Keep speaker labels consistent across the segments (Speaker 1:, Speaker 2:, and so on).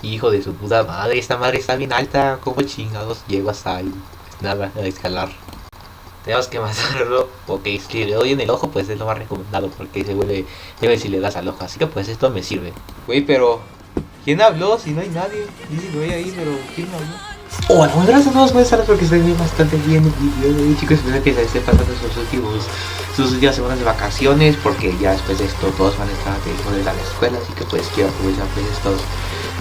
Speaker 1: Hijo de su puta madre, esta madre está bien alta. ¿Cómo chingados llego hasta ahí? Nada, a escalar. Tenemos que matarlo. Ok, si le doy en el ojo, pues es lo más recomendado. Porque se vuelve débil si le das al ojo. Así que pues esto me sirve. Güey, pero ¿quién habló? Si no hay nadie. Dice que voy ahí, pero ¿quién habló? Hola, muy buenas a todos, buenas tardes, porque estoy bien bastante bien el video de hoy, chicos. Espero que se estén pasando sus últimas semanas de vacaciones, porque ya después de esto todos van a estar de la escuela, así que pues quiero aprovechar pues esos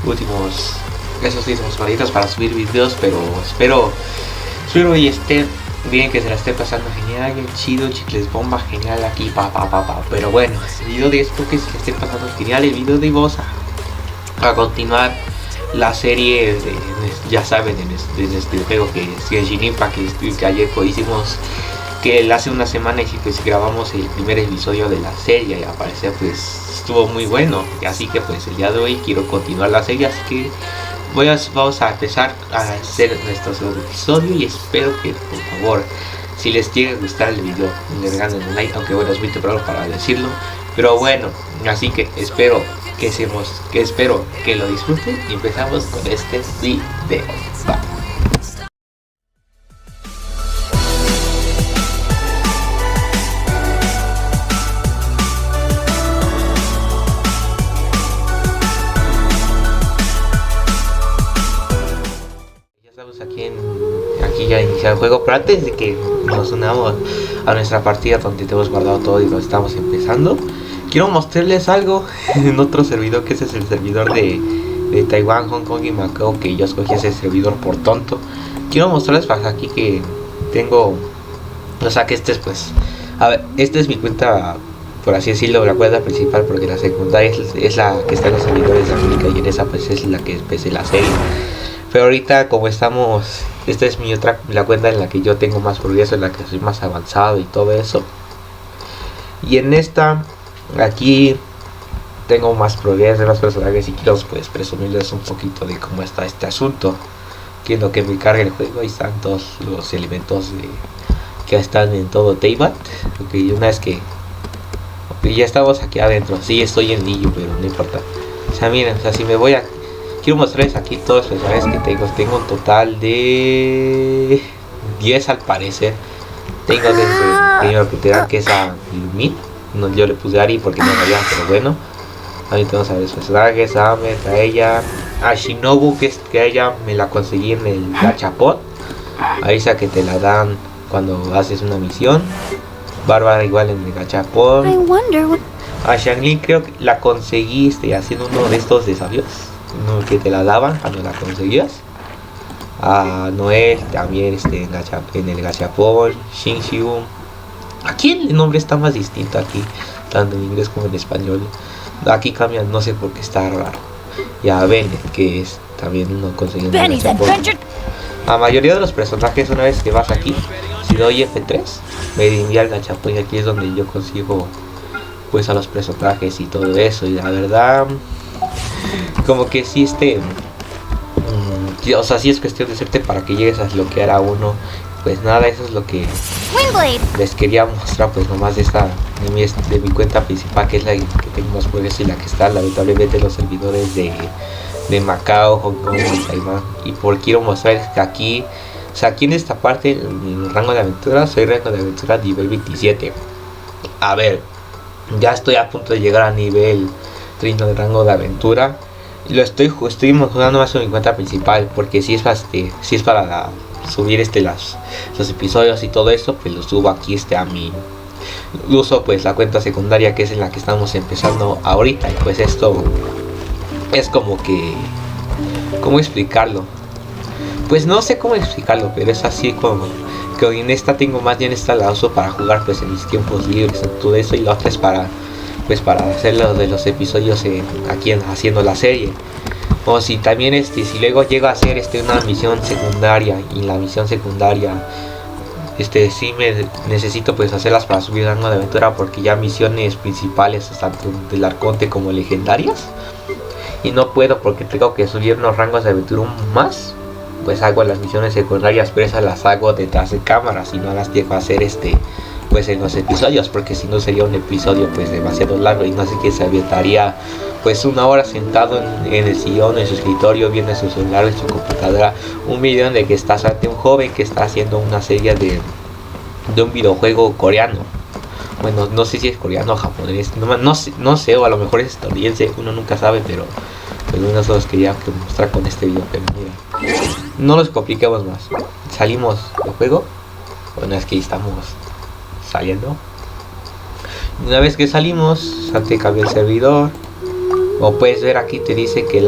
Speaker 1: últimos horitas para subir videos, pero espero y estén bien, que se la esté pasando genial, bien chido, chicles bomba, genial aquí, pero bueno, el video de esto que se la esté pasando genial, el video de vos a continuar la serie de, ya saben, en este juego que es Genshin Impact, que ayer pues hicimos, que hace una semana y pues grabamos el primer episodio de la serie y al parecer pues estuvo muy bueno, y así que pues el día de hoy quiero continuar la serie, así que vamos a empezar a hacer nuestro segundo episodio y espero que por favor, si les llegue a gustar el video, le regalen un like, aunque bueno, es muy temprano para decirlo, pero bueno, así que espero que lo disfruten y empezamos con este video. Va. Ya estamos aquí ya iniciado el juego, pero antes de que nos unamos a nuestra partida donde tenemos guardado todo y lo estamos empezando, quiero mostrarles algo en otro servidor, que ese es el servidor de Taiwán, Hong Kong y Macao, que yo escogí ese servidor por tonto. Quiero mostrarles para aquí que tengo, o sea que este es pues, a ver, esta es mi cuenta, por así decirlo, la cuenta principal, porque la secundaria es la que está en los servidores de América, y en esa pues es la que empecé la serie. Pero ahorita como estamos, esta es la cuenta en la que yo tengo más progreso, en la que soy más avanzado y todo eso. Y en esta, aquí tengo más progreso, más personajes, y quiero pues presumirles un poquito de cómo está este asunto. Quiero que me cargue el juego. Ahí están todos los elementos que están en todo Taiwán. Ok, una vez que ya estamos aquí adentro, sí estoy en Lillo, pero no importa. O sea, miren, o sea, si me voy a... Quiero mostrarles aquí todos los personajes que tengo. Tengo un total de 10 al parecer. Tengo desde el primero que te dan, que es a Lumin. No, yo le puse Ari porque no sabía, pero bueno. Ahí tenemos a ver los personajes, a Ahmed, a ella, a Shinobu, que a ella me la conseguí en el gachapón. A esa que te la dan cuando haces una misión. Bárbara igual en el gachapón. A Shanglin creo que la conseguiste haciendo uno de estos desafíos, uno que te la daban cuando la conseguías. A Noel también en el gachapón. Shinxiu. Aquí el nombre está más distinto aquí, tanto en inglés como en español. Aquí cambian, no sé por qué está raro. Y a Bennett, que es también uno consiguiendo. La mayoría de los personajes, una vez que vas aquí, si doy F3, me envía el gachapón, y aquí es donde yo consigo pues a los personajes y todo eso. Y la verdad, como que sí o sea, sí es cuestión de hacerte para que llegues a desbloquear a uno. Pues nada, eso es lo que les quería mostrar, pues nomás de mi cuenta principal, que es la que tengo más progreso y la que está lamentablemente en los servidores de Macao, Hong Kong y Taiwán. Y quiero mostrarles que aquí, o sea, aquí en esta parte, en el rango de aventura, soy rango de aventura nivel 27. A ver, ya estoy a punto de llegar a nivel 30 de rango de aventura. Y lo estoy jugando más en mi cuenta principal, porque si es para subir los episodios y todo eso, pues lo subo aquí a mi uso, pues la cuenta secundaria, que es en la que estamos empezando ahorita. Y pues esto es como que, ¿cómo explicarlo? Pues no sé cómo explicarlo, pero es así como que en esta tengo más bien la uso para jugar pues en mis tiempos libres, todo eso, y la otra es para hacer de los episodios aquí haciendo la serie. O si también si luego llego a hacer una misión secundaria, y la misión secundaria sí me necesito pues hacerlas para subir rango de aventura, porque ya misiones principales tanto del arconte como legendarias, y no puedo porque tengo que subir unos rangos de aventura más, pues hago las misiones secundarias, pero esas las hago detrás de cámaras y no las llego a hacer pues en los episodios, porque si no sería un episodio pues demasiado largo y no sé qué se aventaría pues una hora sentado en el sillón, en su escritorio, viendo en su celular, en su computadora, un video en el que está ante un joven que está haciendo una serie de un videojuego coreano. Bueno, no sé si es coreano o japonés, no sé, o a lo mejor es estadounidense, uno nunca sabe, pero pues uno solo quería mostrar con este video. Pero mira, no nos compliquemos más, salimos del juego. Bueno, es que estamos saliendo. Una vez que salimos, te cambia el servidor. O puedes ver aquí te dice que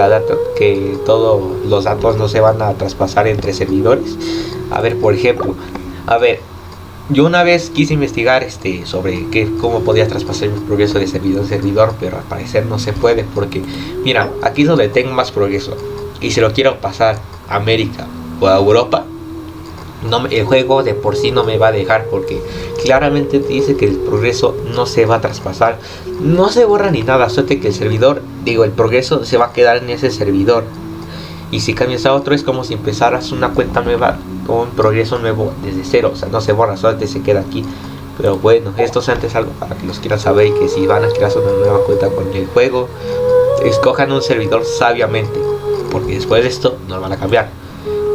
Speaker 1: que todos los datos no se van a traspasar entre servidores. A ver, por ejemplo, yo una vez quise investigar sobre cómo podía traspasar mi progreso de servidor a servidor, pero al parecer no se puede, porque mira, aquí es donde tengo más progreso. Y si lo quiero pasar a América o a Europa, el juego de por sí no me va a dejar, porque claramente te dice que el progreso no se va a traspasar, no se borra ni nada, suerte que el progreso se va a quedar en ese servidor. Y si cambias a otro es como si empezaras una cuenta nueva con un progreso nuevo desde cero, o sea, no se borra, solamente se queda aquí. Pero bueno, esto es antes algo para que los quieran saber, y que si van a crear una nueva cuenta con el juego, escojan un servidor sabiamente, porque después de esto no van a cambiar.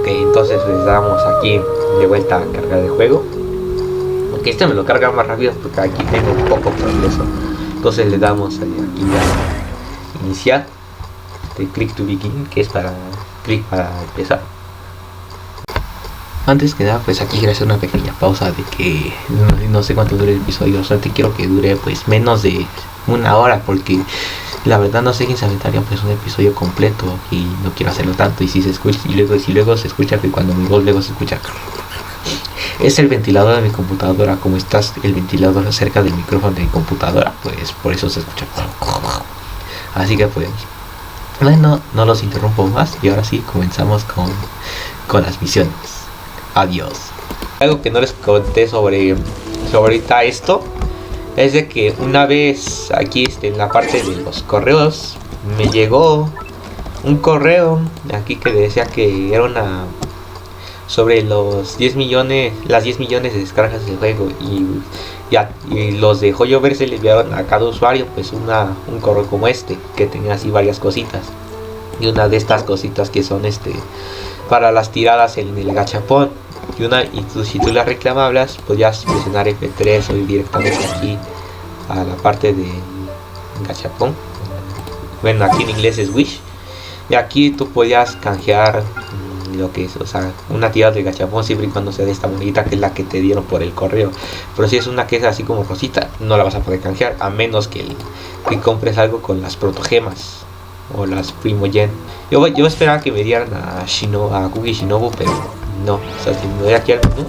Speaker 1: Ok, entonces les damos aquí de vuelta a cargar el juego, porque me lo carga más rápido porque aquí tengo un poco progreso. Entonces le damos aquí a iniciar, click to begin, que es para empezar. Antes que nada, pues aquí quiero hacer una pequeña pausa de que no sé cuánto dure el episodio, o sea, quiero que dure pues menos de una hora, porque la verdad no sé quién se aventaría pues un episodio completo y no quiero hacerlo tanto. Y si se escucha, si luego se escucha que cuando mi voz luego se escucha, es el ventilador de mi computadora. Como estás el ventilador cerca del micrófono de mi computadora, pues por eso se escucha. Así que pues bueno, no los interrumpo más y ahora sí comenzamos con las misiones. Adiós. Algo que no les conté sobre ahorita esto es de que una vez aquí en la parte de los correos me llegó un correo aquí que decía que era sobre los 10 millones, las 10 millones de descargas del juego, y los de Hoyoverse le enviaron a cada usuario pues un correo como que tenía así varias cositas, y una de estas cositas que son para las tiradas en el gachapón, si tú las reclamabas podías presionar F3 o ir directamente aquí a la parte de gachapón. Bueno, aquí en inglés es wish, y aquí tú podías canjear lo que es, o sea, una tirada de gachapón siempre y cuando sea de esta monedita, que es la que te dieron por el correo. Pero si es una que es así como rosita, no la vas a poder canjear, a menos que compres algo con las protogemas o las primogen. Yo esperaba que me dieran a Kugi Shinobu, pero no. O sea, si me doy aquí al menú,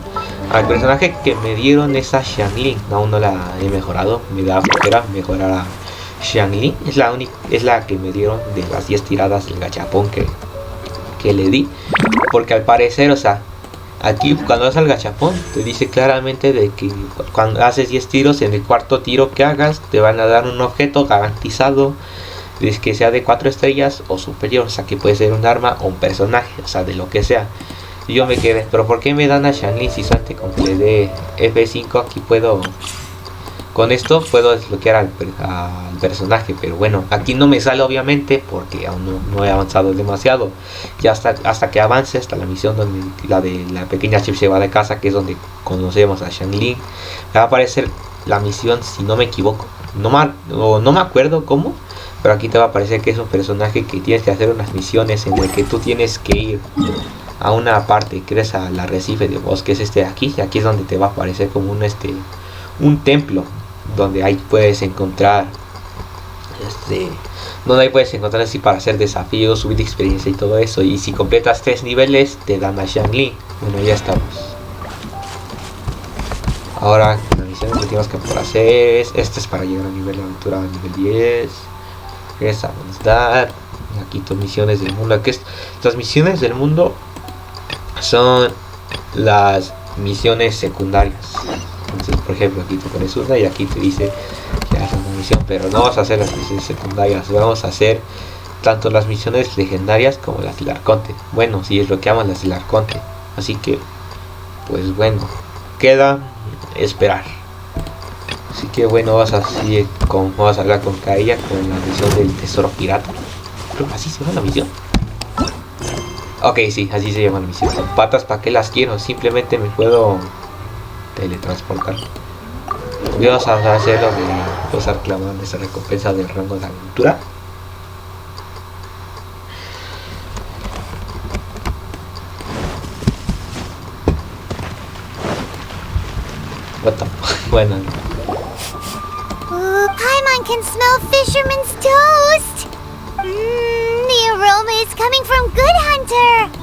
Speaker 1: al personaje que me dieron es a Xianglin, aún no la he mejorado, me da flojera mejorar a Xianglin. Es la que me dieron de las 10 tiradas del gachapón que le di, porque al parecer, o sea, aquí cuando vas al gachapón te dice claramente de que cuando haces 10 tiros, en el cuarto tiro que hagas te van a dar un objeto garantizado, es que sea de 4 estrellas o superior, o sea, que puede ser un arma o un personaje, o sea, de lo que sea. Y yo me quedé, pero ¿por qué me dan a Xianglin si suerte con que le dé F5 aquí con esto puedo desbloquear al personaje? Pero bueno, aquí no me sale obviamente porque aún no he avanzado demasiado. Y hasta que avance hasta la misión donde la de la pequeña chip se va de casa, que es donde conocemos a Xianglin, me va a aparecer la misión, si no me equivoco, no me acuerdo cómo, pero aquí te va a aparecer que es un personaje que tienes que hacer unas misiones en el que tú tienes que ir a una parte que es al arrecife de bosque, es de aquí, y aquí es donde te va a aparecer como un templo, donde ahí puedes encontrar así para hacer desafíos, subir de experiencia y todo eso. Y si completas 3 niveles te dan a Xianglin. Bueno, ya estamos. Ahora la misión que tenemos que hacer es para llegar a nivel de aventura, a nivel 10. Es avanzar. Aquí tus misiones del mundo. Las misiones del mundo son las misiones secundarias. Entonces, por ejemplo, aquí te pones una y aquí te dice que haces una misión, pero no vas a hacer las misiones secundarias, vamos a hacer tanto las misiones legendarias como las del arconte. Bueno, si desbloqueamos las del arconte, así que pues bueno, queda esperar. Así que bueno, vamos a hablar con ella con la misión del tesoro pirata. Creo que así se llama la misión. Ok, sí, así se llama la misión. Con patas, ¿para qué las quiero? Simplemente me puedo teletransportar. Vamos a hacer lo de vamos a reclamar esa recompensa del rango de aventura. What the fuck? Bueno.
Speaker 2: Ooh, Paimon can smell fisherman's toast! The aroma is coming from Good Hunter!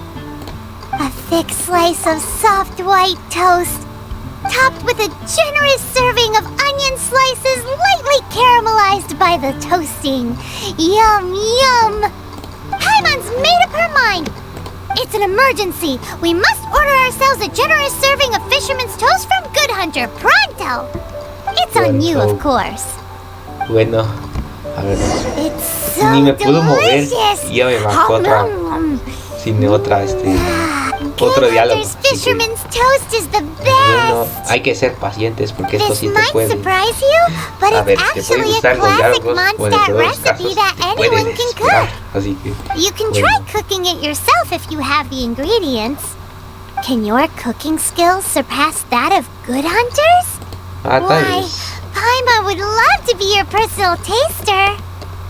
Speaker 2: A thick slice of soft white toast, topped with a generous serving of onion slices lightly caramelized by the toasting. Yum, yum! Paimon's made up her mind! It's an emergency! We must order ourselves a generous serving of fisherman's toast from Good Hunter, pronto! It's on you, of course.
Speaker 1: Bueno, a ver.
Speaker 2: It's so
Speaker 1: Ni me puedo mover
Speaker 2: delicious.
Speaker 1: y ya me bajó otra. Sin otra, otro diálogo.
Speaker 2: Fisherman's toast is the
Speaker 1: Bueno,
Speaker 2: best.
Speaker 1: hay que ser pacientes porque esto
Speaker 2: This
Speaker 1: sí te
Speaker 2: might
Speaker 1: puede.
Speaker 2: surprise you, but
Speaker 1: A ver,
Speaker 2: it's
Speaker 1: te puede
Speaker 2: actually a
Speaker 1: gustar los
Speaker 2: classic
Speaker 1: diálogos, bueno, en
Speaker 2: Mondstadt
Speaker 1: todos los
Speaker 2: recipe
Speaker 1: casos
Speaker 2: that
Speaker 1: puedes
Speaker 2: anyone can
Speaker 1: esperar,
Speaker 2: cook.
Speaker 1: así que
Speaker 2: You can
Speaker 1: bueno.
Speaker 2: try cooking it yourself if you have the ingredients. Can your cooking skills surpass that of Good Hunters?
Speaker 1: Tal
Speaker 2: Why,
Speaker 1: vez.
Speaker 2: Paimon would love to be your personal taster.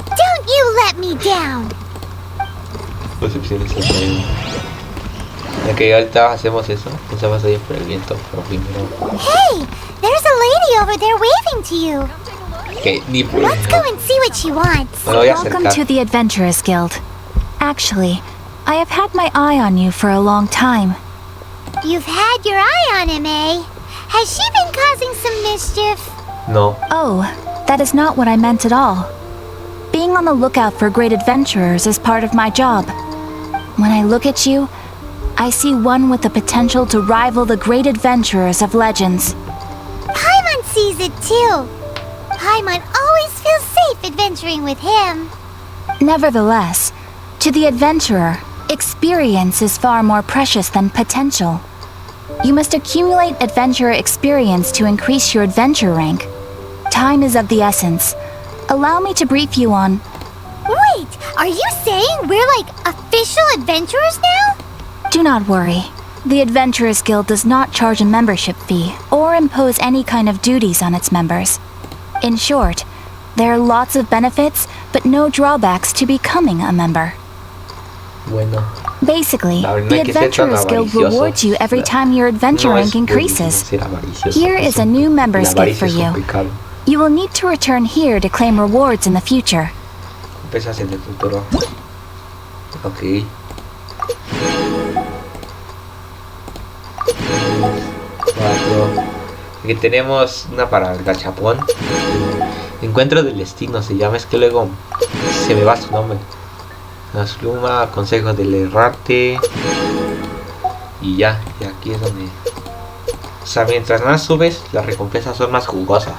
Speaker 2: Don't you let me down.
Speaker 1: Dos opciones hasta ahí. Ok, ahorita hacemos eso. Pensabas ir por el viento, pero primero.
Speaker 2: Hey, there's a lady over there waving to you.
Speaker 1: Ok, ni por
Speaker 2: Let's go and see what she wants.
Speaker 1: Me lo voy a
Speaker 3: Welcome
Speaker 1: acercar.
Speaker 3: to the Adventurers Guild. Actually, I have had my eye on you for a long time.
Speaker 2: You've had your eye on him, eh? Has she been causing some mischief?
Speaker 1: No.
Speaker 3: Oh, that is not what I meant at all. Being on the lookout for great adventurers is part of my job. When I look at you, I see one with the potential to rival the great adventurers of legends.
Speaker 2: Paimon sees it too. Paimon always feels safe adventuring with him.
Speaker 3: Nevertheless, to the adventurer, experience is far more precious than potential. You must accumulate adventurer experience to increase your adventure rank. Time is of the essence. Allow me to brief you on...
Speaker 2: Wait, are you saying we're like official adventurers now?
Speaker 3: Do not worry. The Adventurers Guild does not charge a membership fee or impose any kind of duties on its members. In short, there are lots of benefits, but no drawbacks to becoming a member.
Speaker 1: Bueno.
Speaker 3: Basically,
Speaker 1: La verdad
Speaker 3: the
Speaker 1: que ser tan
Speaker 3: Adventurers Guild
Speaker 1: avaricioso.
Speaker 3: rewards you every time your adventure
Speaker 1: No es
Speaker 3: rank increases.
Speaker 1: ser avaricioso,
Speaker 3: Here is a new member's
Speaker 1: la
Speaker 3: gift for
Speaker 1: avaricia es
Speaker 3: you.
Speaker 1: complicado.
Speaker 3: You will need to return here to claim rewards in the future.
Speaker 1: Pesas en el futuro. Ok. Cuatro. Aquí tenemos una para el gachapón. Encuentro del destino se llama, es que luego se me va su nombre. Las plumas, consejos del errante. Y ya, y aquí es donde. O sea, mientras más subes, las recompensas son más jugosas.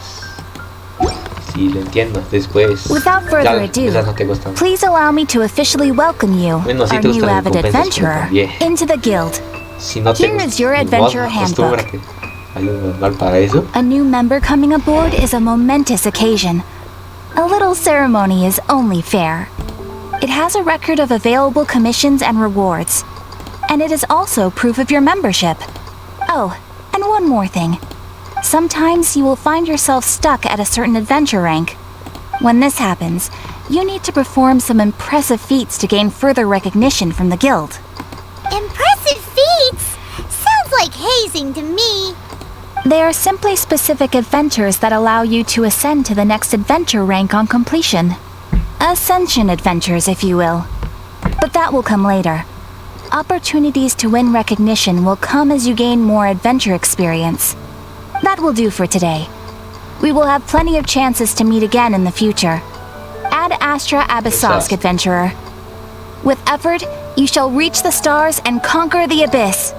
Speaker 1: Sí, lo entiendo. Después.
Speaker 3: Without further
Speaker 1: ya,
Speaker 3: ado,
Speaker 1: esas no te gustan.
Speaker 3: please allow me to officially welcome you,
Speaker 1: Bueno, sí
Speaker 3: our
Speaker 1: te
Speaker 3: new
Speaker 1: gustan las
Speaker 3: avid
Speaker 1: recompensas, pero
Speaker 3: adventurer,
Speaker 1: también.
Speaker 3: into the guild.
Speaker 1: Si no te
Speaker 3: Here
Speaker 1: gusta,
Speaker 3: is your
Speaker 1: ni
Speaker 3: adventure
Speaker 1: modo,
Speaker 3: handbook.
Speaker 1: acostúmbrate. Hay un manual para eso.
Speaker 3: A new member coming aboard is a momentous occasion. A little ceremony is only fair. It has a record of available commissions and rewards. And it is also proof of your membership. Oh, and one more thing. Sometimes you will find yourself stuck at a certain adventure rank. When this happens, you need to perform some impressive feats to gain further recognition from the guild.
Speaker 2: Impressive feats? Sounds like hazing to me.
Speaker 3: They are simply specific adventures that allow you to ascend to the next adventure rank on completion. Ascension adventures, if you will. But that will come later. Opportunities to win recognition will come as you gain more adventure experience. That will do for today. We will have plenty of chances to meet again in the future. Ad Astra Abyssosk, adventurer. With effort, you shall reach the stars and conquer the abyss.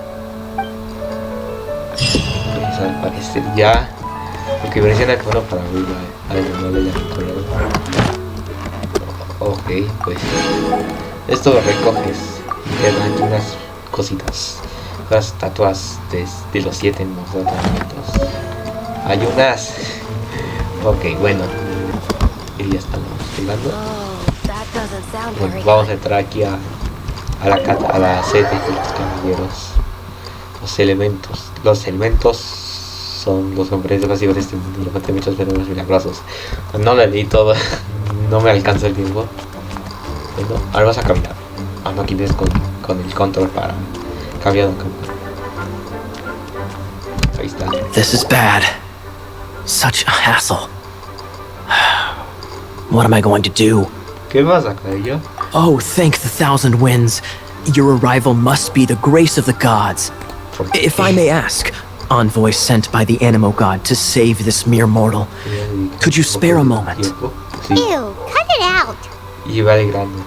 Speaker 1: Pues al parecer ya. Porque versiona el tono para abrirlo. A ver, no le temporada. Ok, pues. Esto lo recoges. Y te dan unas cositas. Las estatuas de los 7 movimientos. Hay unas Ok, bueno. Y ya estamos llegando.
Speaker 4: Oh, that doesn't sound
Speaker 1: Bueno,
Speaker 4: very
Speaker 1: vamos a
Speaker 4: good.
Speaker 1: entrar aquí a la sede de los caballeros. Los elementos son los componentes básicos de este mundo, los muchos fenómenos milagrosos. No lo leí todo, no me alcanza el tiempo. Bueno, ahora vas a caminar. No tienes con el control para cambiar de camino. Ahí está.
Speaker 5: This is bad. Such a hassle. What am I going to do?
Speaker 1: ¿Qué pasa, cabello?
Speaker 5: Oh, thank the thousand winds. Your arrival must be the grace of the gods. If I may ask, envoy sent by the Animo god to save this mere mortal. Could you spare a moment?
Speaker 1: Sí.
Speaker 2: Ew, cut it out.
Speaker 1: Y va de grande.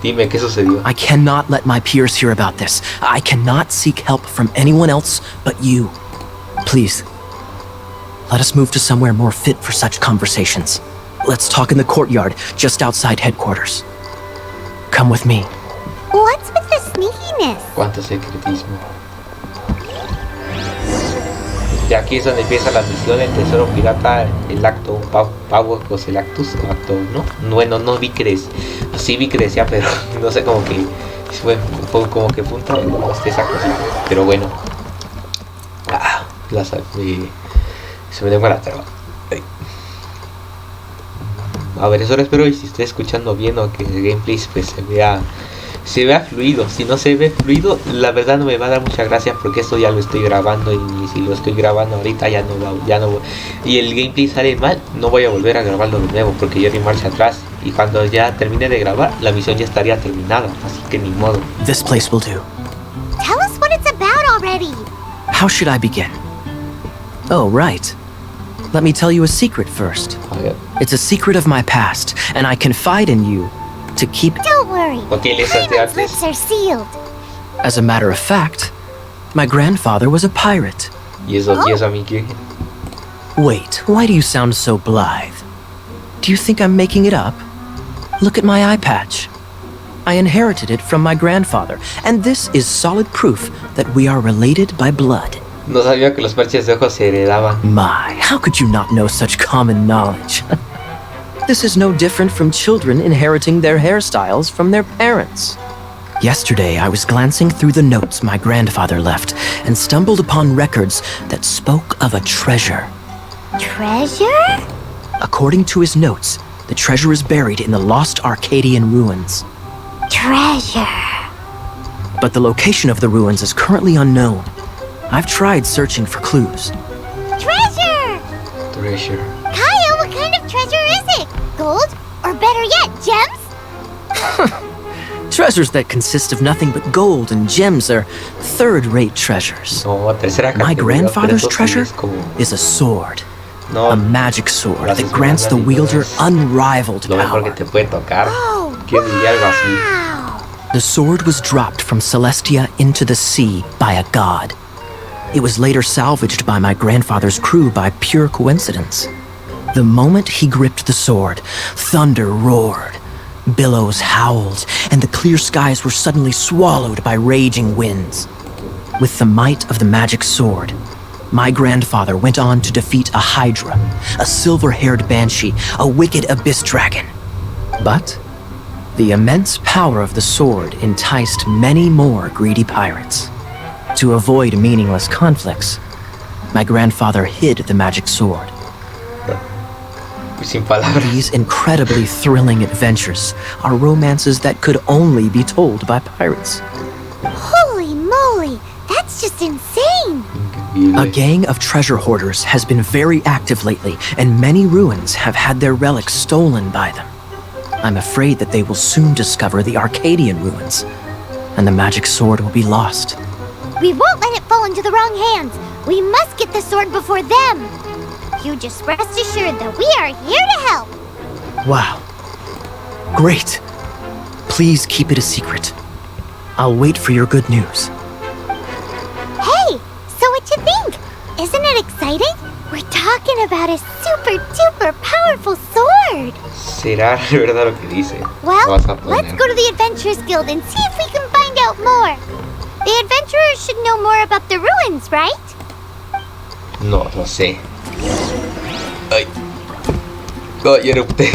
Speaker 1: Dime, ¿qué sucedió?
Speaker 5: I cannot let my peers hear about this. I cannot seek help from anyone else but you. Please, let us move to somewhere more fit for such conversations. Let's talk in the courtyard, just outside headquarters. Come with me.
Speaker 2: What's with the sneakiness?
Speaker 1: Cuánto secretismo. Y aquí es donde empieza la misión del tesoro pirata, el acto Power pues el actus o acto 1. Bueno, no vi que sí vi que decía, pero no sé, como que fue como que fue un trabajo esa cosa. Pero bueno, se me dio la traba. A ver, eso espero, y si estoy escuchando bien o que el gameplay pues se vea fluido. Si no se ve fluido, la verdad no me va a dar mucha gracia, porque esto ya lo estoy grabando, y si lo estoy grabando ahorita ya no y el gameplay sale mal, no voy a volver a grabarlo de nuevo, porque ya di marcha atrás, y cuando ya termine de grabar la misión ya estaría terminada, así que ni modo.
Speaker 5: This place will do.
Speaker 2: Tell us what it's about already.
Speaker 5: How should I begin? Oh, right. Let me tell you a secret first.
Speaker 1: A ver,
Speaker 5: It's a secret of my past, and I confide in you to keep.
Speaker 2: Don't worry.
Speaker 1: ok, les hace
Speaker 2: Paimon's
Speaker 1: antes.
Speaker 2: lips are sealed.
Speaker 5: As a matter of fact, my grandfather was a pirate.
Speaker 1: Y eso a mí que
Speaker 5: Wait, why do you sound so blithe? Do you think I'm making it up? Look at my eye patch. I inherited it from my grandfather, and this is solid proof that we are related by blood.
Speaker 1: no sabía que los parches de ojos se heredaban.
Speaker 5: My, how could you not know such common knowledge? This is no different from children inheriting their hairstyles from their parents. Yesterday, I was glancing through the notes my grandfather left and stumbled upon records that spoke of a treasure.
Speaker 2: Treasure?
Speaker 5: According to his notes, the treasure is buried in the lost Arcadian ruins.
Speaker 2: Treasure.
Speaker 5: But the location of the ruins is currently unknown. I've tried searching for clues.
Speaker 2: Treasure!
Speaker 1: Treasure.
Speaker 2: Kyle, what kind of treasure is it? Gold? Or better yet, gems?
Speaker 5: Treasures that consist of nothing but gold and gems are third-rate treasures.
Speaker 1: No, tercera categoría.
Speaker 5: My grandfather's
Speaker 1: pero eso sí
Speaker 5: treasure
Speaker 1: es como-
Speaker 5: is a sword.
Speaker 1: No,
Speaker 5: A magic sword
Speaker 1: Gracias
Speaker 5: that
Speaker 1: por
Speaker 5: grants the
Speaker 1: hablar,
Speaker 5: wielder
Speaker 1: entonces,
Speaker 5: unrivaled
Speaker 1: lo mejor que
Speaker 5: power.
Speaker 1: te puede tocar.
Speaker 2: Oh,
Speaker 1: ¿Quién diría algo así?
Speaker 2: wow.
Speaker 5: The sword was dropped from Celestia into the sea by a god. It was later salvaged by my grandfather's crew by pure coincidence. The moment he gripped the sword, thunder roared, billows howled, and the clear skies were suddenly swallowed by raging winds. With the might of the magic sword, my grandfather went on to defeat a hydra, a silver-haired banshee, a wicked abyss dragon. But the immense power of the sword enticed many more greedy pirates. To avoid meaningless conflicts, my grandfather hid the magic sword.
Speaker 1: Sin palabras.
Speaker 5: These incredibly thrilling adventures are romances that could only be told by pirates.
Speaker 2: Holy moly, that's just insane.
Speaker 5: A gang of treasure hoarders has been very active lately, and many ruins have had their relics stolen by them. I'm afraid that they will soon discover the Arcadian ruins, and the magic sword will be lost.
Speaker 2: We won't let it fall into the wrong hands. We must get the sword before them. You just rest assured that we are here to help.
Speaker 5: Wow. Great. Please keep it a secret. I'll wait for your good news.
Speaker 2: Hey, so what you think? Isn't it exciting? We're talking about a super duper powerful sword.
Speaker 1: ¿Será verdad lo que dice?
Speaker 2: Well,
Speaker 1: Vas a
Speaker 2: let's
Speaker 1: poner.
Speaker 2: go to the Adventurers Guild and see if we can find out more. The adventurers should know more about the ruins, right?
Speaker 1: No sé. Ay, No, yo erupté.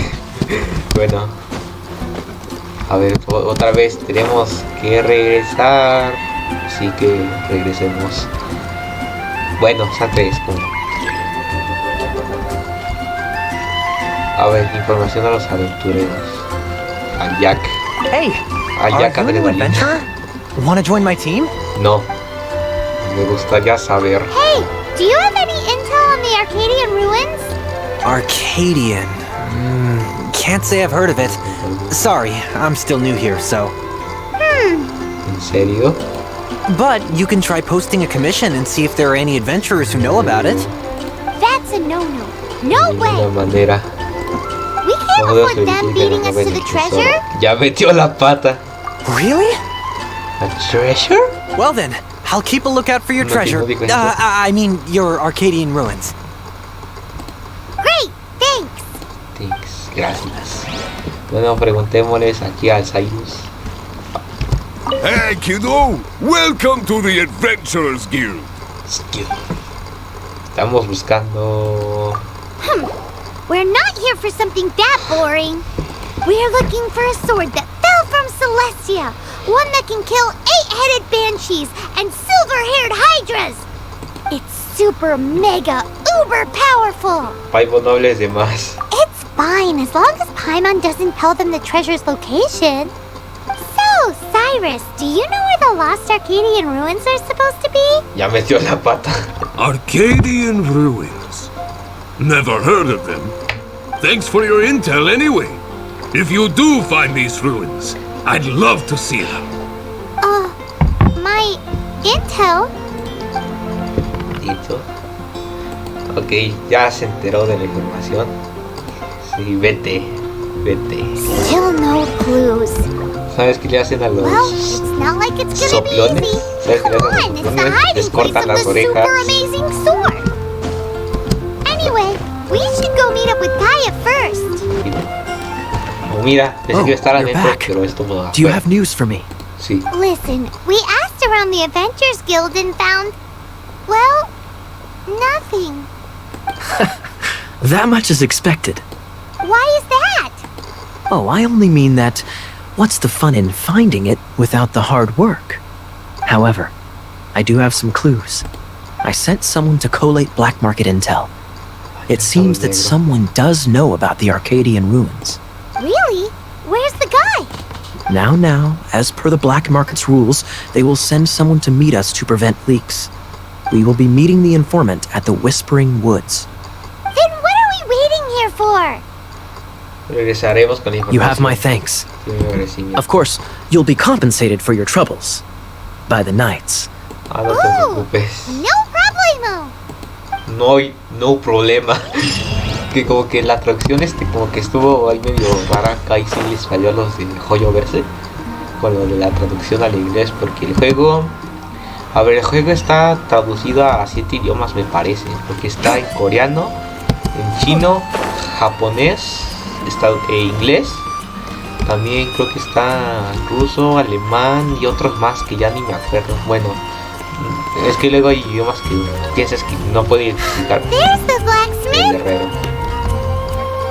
Speaker 1: Bueno. A ver, otra vez tenemos que regresar. Así que regresemos. Bueno, antes como... A ver, información a los aventureros. A Jack.
Speaker 5: Hey,
Speaker 1: A Jack
Speaker 5: are you a new
Speaker 1: Adrenalina.
Speaker 5: adventurer? Want to join my team?
Speaker 1: No. Me gustaría saber.
Speaker 2: Hey, do you have any intel on the Arcadian ruins?
Speaker 5: Arcadian. Can't say I've heard of it. Sorry, I'm still new here, so.
Speaker 1: ¿En serio?
Speaker 5: But you can try posting a commission and see if there are any adventurers who know about it.
Speaker 2: That's a no-no. No
Speaker 1: De
Speaker 2: way!
Speaker 1: ninguna manera.
Speaker 2: We can't
Speaker 1: No debo
Speaker 2: afford them
Speaker 1: permitir que
Speaker 2: beating
Speaker 1: nos
Speaker 2: us
Speaker 1: roben
Speaker 2: to the
Speaker 1: el
Speaker 2: treasure.
Speaker 1: tesoro. Ya metió la pata.
Speaker 5: Really?
Speaker 1: ¿A treasure?
Speaker 5: Well then, I'll keep a lookout for your
Speaker 1: No
Speaker 5: treasure.
Speaker 1: dijo eso.
Speaker 5: I mean, your Arcadian ruins.
Speaker 2: Great, thanks.
Speaker 1: Thanks, gracias. Bueno, preguntémosles aquí al Cyrus.
Speaker 6: Hey, kiddo! Welcome to the Adventurers Guild.
Speaker 1: Estamos buscando...
Speaker 2: We're not here for something that boring. We're looking for a sword that fell from Celestia. One that can kill 8-headed banshees and silver-haired hydras. It's super mega uber powerful.
Speaker 1: Paivo nobles de más.
Speaker 2: It's fine as long as Paimon doesn't tell them the treasure's location. So, Cyrus, do you know where the lost Arcadian ruins are supposed to be?
Speaker 1: Ya metió la pata.
Speaker 6: Arcadian ruins. Never heard of them. Thanks for your intel anyway. If you do find these ruins, I'd love to see them.
Speaker 2: My intel?
Speaker 1: Tito. Ok, ya se enteró de la información. Sí, vete.
Speaker 2: Still no clues.
Speaker 1: ¿Sabes qué le hacen a los
Speaker 2: Well, it's not like it's gonna be
Speaker 1: soplones?
Speaker 2: easy.
Speaker 1: ¿Sabes qué le
Speaker 2: Come
Speaker 1: hacen a
Speaker 2: on,
Speaker 1: los
Speaker 2: it's the
Speaker 1: soplones?
Speaker 2: hiding
Speaker 1: Les
Speaker 2: place
Speaker 1: cortan
Speaker 2: of
Speaker 1: las
Speaker 2: the
Speaker 1: orejas.
Speaker 2: super amazing sword. Anyway, we should go meet up with Gaia first.
Speaker 1: Oh, mira, pensé que iba a estar
Speaker 5: you're
Speaker 1: adentro,
Speaker 5: back.
Speaker 1: pero esto no da.
Speaker 5: Do you have news for me?
Speaker 1: Sí.
Speaker 2: Listen, we asked around the Adventures Guild and found, well, nothing.
Speaker 5: That much is expected.
Speaker 2: Why is that?
Speaker 5: Oh, I only mean that what's the fun in finding it without the hard work? However, I do have some clues. I sent someone to collate black market intel. It seems that someone does know about the Arcadian ruins.
Speaker 2: Really? Where's the guy?
Speaker 5: Now, as per the black market's rules, they will send someone to meet us to prevent leaks. We will be meeting the informant at the Whispering Woods.
Speaker 2: Then what are we waiting here for?
Speaker 1: Regresaremos con la información.
Speaker 5: You have my thanks.
Speaker 1: Sí, mi agradecimiento.
Speaker 5: Of course, you'll be compensated for your troubles. By the knights.
Speaker 1: Ah, no te preocupes.
Speaker 2: No problemo.
Speaker 1: No problema. Que como que la traducción como que estuvo ahí medio rara. Ahí sí les falló a los de Joyo Verse con lo de la traducción al inglés, porque el juego, a ver, el juego está traducido a 7 idiomas, me parece, porque está en coreano, en chino, japonés, inglés, también creo que está ruso, alemán y otros más que ya ni me acuerdo. Bueno, es que luego hay idiomas que piensas que no puede identificar.
Speaker 2: There's the
Speaker 1: El
Speaker 2: blacksmith.
Speaker 1: guerrero.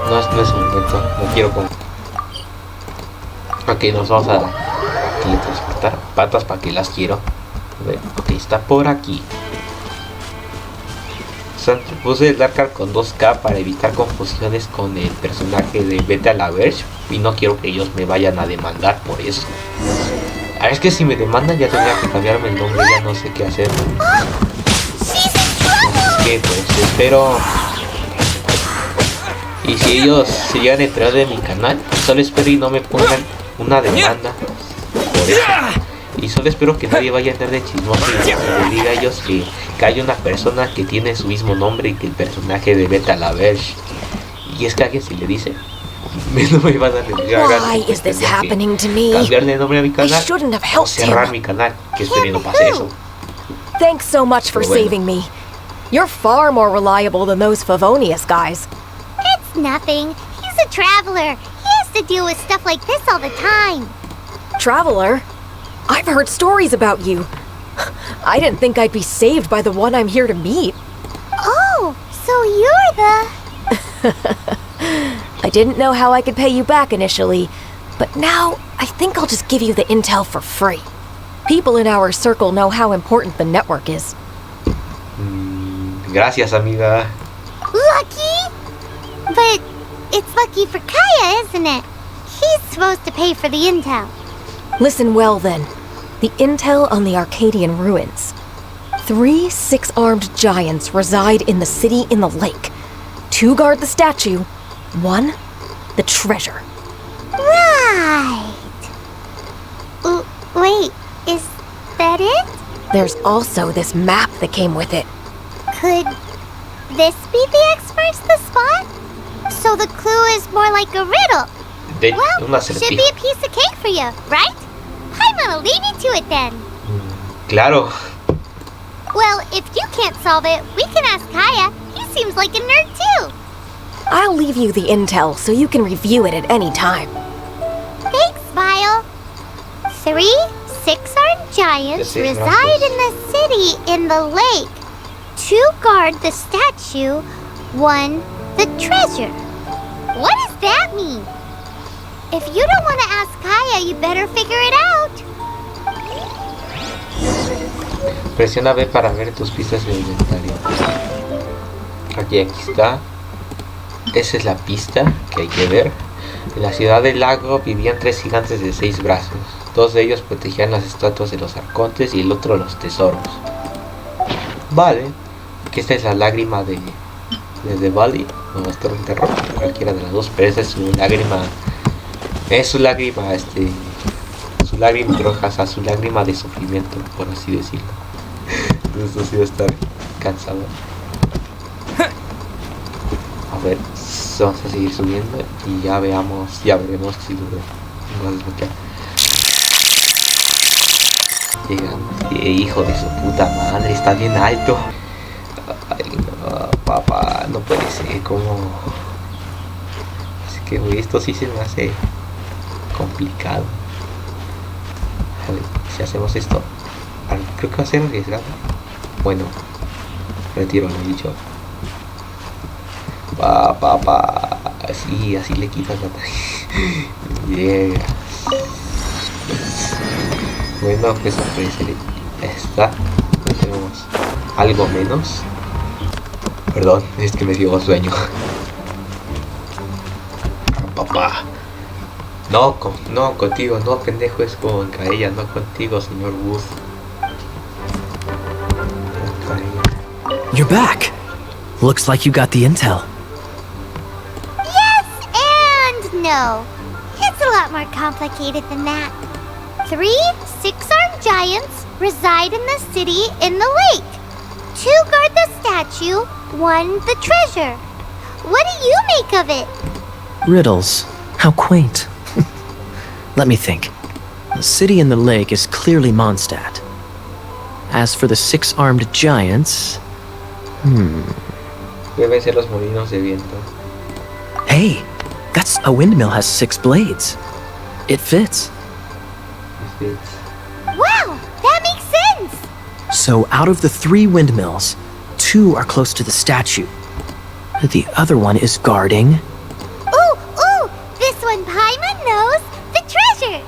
Speaker 1: No es un momento, no quiero con. Ok, nos vamos a teletransportar. Patas para que las quiero. A ver, ok, está por aquí. Puse el Darkkar con 2K para evitar confusiones con el personaje de Vete a la Verge. Y no quiero que ellos me vayan a demandar por eso. Ah, es que si me demandan ya tendría que cambiarme el nombre, ya no sé qué hacer.
Speaker 2: She's in trouble.
Speaker 1: Que pues espero. Y si ellos se llegan a enterar de mi canal, solo espero y no me pongan una demanda por eso. Y solo espero que nadie vaya a andar de chismoso y que le diga a ellos que hay una persona que tiene su mismo nombre y que el personaje de Vete a la Verge. Y es que alguien si le dice, no me van a
Speaker 4: Why is this happening to me?
Speaker 1: cambiarle el nombre a mi
Speaker 4: I
Speaker 1: canal
Speaker 4: shouldn't have
Speaker 1: o
Speaker 4: helped
Speaker 1: cerrar
Speaker 4: him.
Speaker 1: mi canal, que espero y no pase eso.
Speaker 4: Thanks so much for
Speaker 1: Pero bueno.
Speaker 4: saving me. You're far more reliable than those Favonius guys.
Speaker 2: It's nothing. He's a traveler. He has to deal with stuff like this all the time.
Speaker 4: Traveler? I've heard stories about you. I didn't think I'd be saved by the one I'm here to meet.
Speaker 2: Oh, so you're the...
Speaker 4: I didn't know how I could pay you back initially, but now I think I'll just give you the intel for free. People in our circle know how important the network is.
Speaker 1: Gracias, amiga.
Speaker 2: Lucky? But it's lucky for Kaya, isn't it? He's supposed to pay for the intel.
Speaker 4: Listen well then. The intel on the Arcadian ruins. 3 six-armed giants reside in the city in the lake. 2 guard the statue, 1 the treasure.
Speaker 2: Right. Wait, is that it?
Speaker 4: There's also this map that came with it.
Speaker 2: Could this be the experts the spot? So the clue is more like a riddle. Well, should be a piece of cake for you, right? I'm gonna leave you to it then.
Speaker 1: Claro.
Speaker 2: Well, if you can't solve it, we can ask Kaya. He seems like a nerd too.
Speaker 4: I'll leave you the intel so you can review it at any time.
Speaker 2: Thanks, Vile. 3 six-armed giants reside in the city in the lake. 2 guard the statue, 1 the treasure. What does that mean? If you don't want to ask Kaya, you better figure it out.
Speaker 1: Presiona B para ver tus pistas de inventario. Aquí está. Esa es la pista que hay que ver. En la ciudad del lago vivían 3 gigantes de 6 brazos. 2 de ellos protegían las estatuas de los arcontes y el otro los tesoros. Vale. Que esta es la lágrima de Bali o Storm Terror, cualquiera de las dos, pero esa es su lágrima. Es su lágrima, su lágrima roja, o sea, su lágrima de sufrimiento, por así decirlo. Entonces esto sí va a estar cansado. A ver, vamos a seguir subiendo y ya veremos si lo vamos a desbloquear. Llegamos. Hijo de su puta madre, está bien alto. Ay, no, papá, no puede ser, como... Así que, güey, esto sí se me hace complicado. A ver, si hacemos esto, creo que va a ser arriesgado. Bueno, retiro lo dicho. Papá, así le quitas la talla. Llegas. Bueno, pues puede ser esta. Tenemos algo menos. Perdón, es que me dio sueño. Papá. No, contigo, no, pendejo, es con ella, no contigo, señor Wood.
Speaker 5: You're back. Looks like you got the intel.
Speaker 2: Yes and no. It's a lot more complicated than that. 3 six-armed giants reside in the city in the lake. 2 guard the statue, 1 the treasure. What do you make of it?
Speaker 5: Riddles. How quaint. Let me think. The city in the lake is clearly Mondstadt. As for the 6-armed giants...
Speaker 1: Deben ser los molinos de viento.
Speaker 5: Hey, that's a windmill has 6 blades. It fits.
Speaker 2: Wow, that makes sense!
Speaker 5: So out of the 3 windmills, 2 are close to the statue. The other one is guarding...
Speaker 2: Ooh, this one Paimon knows, the treasure!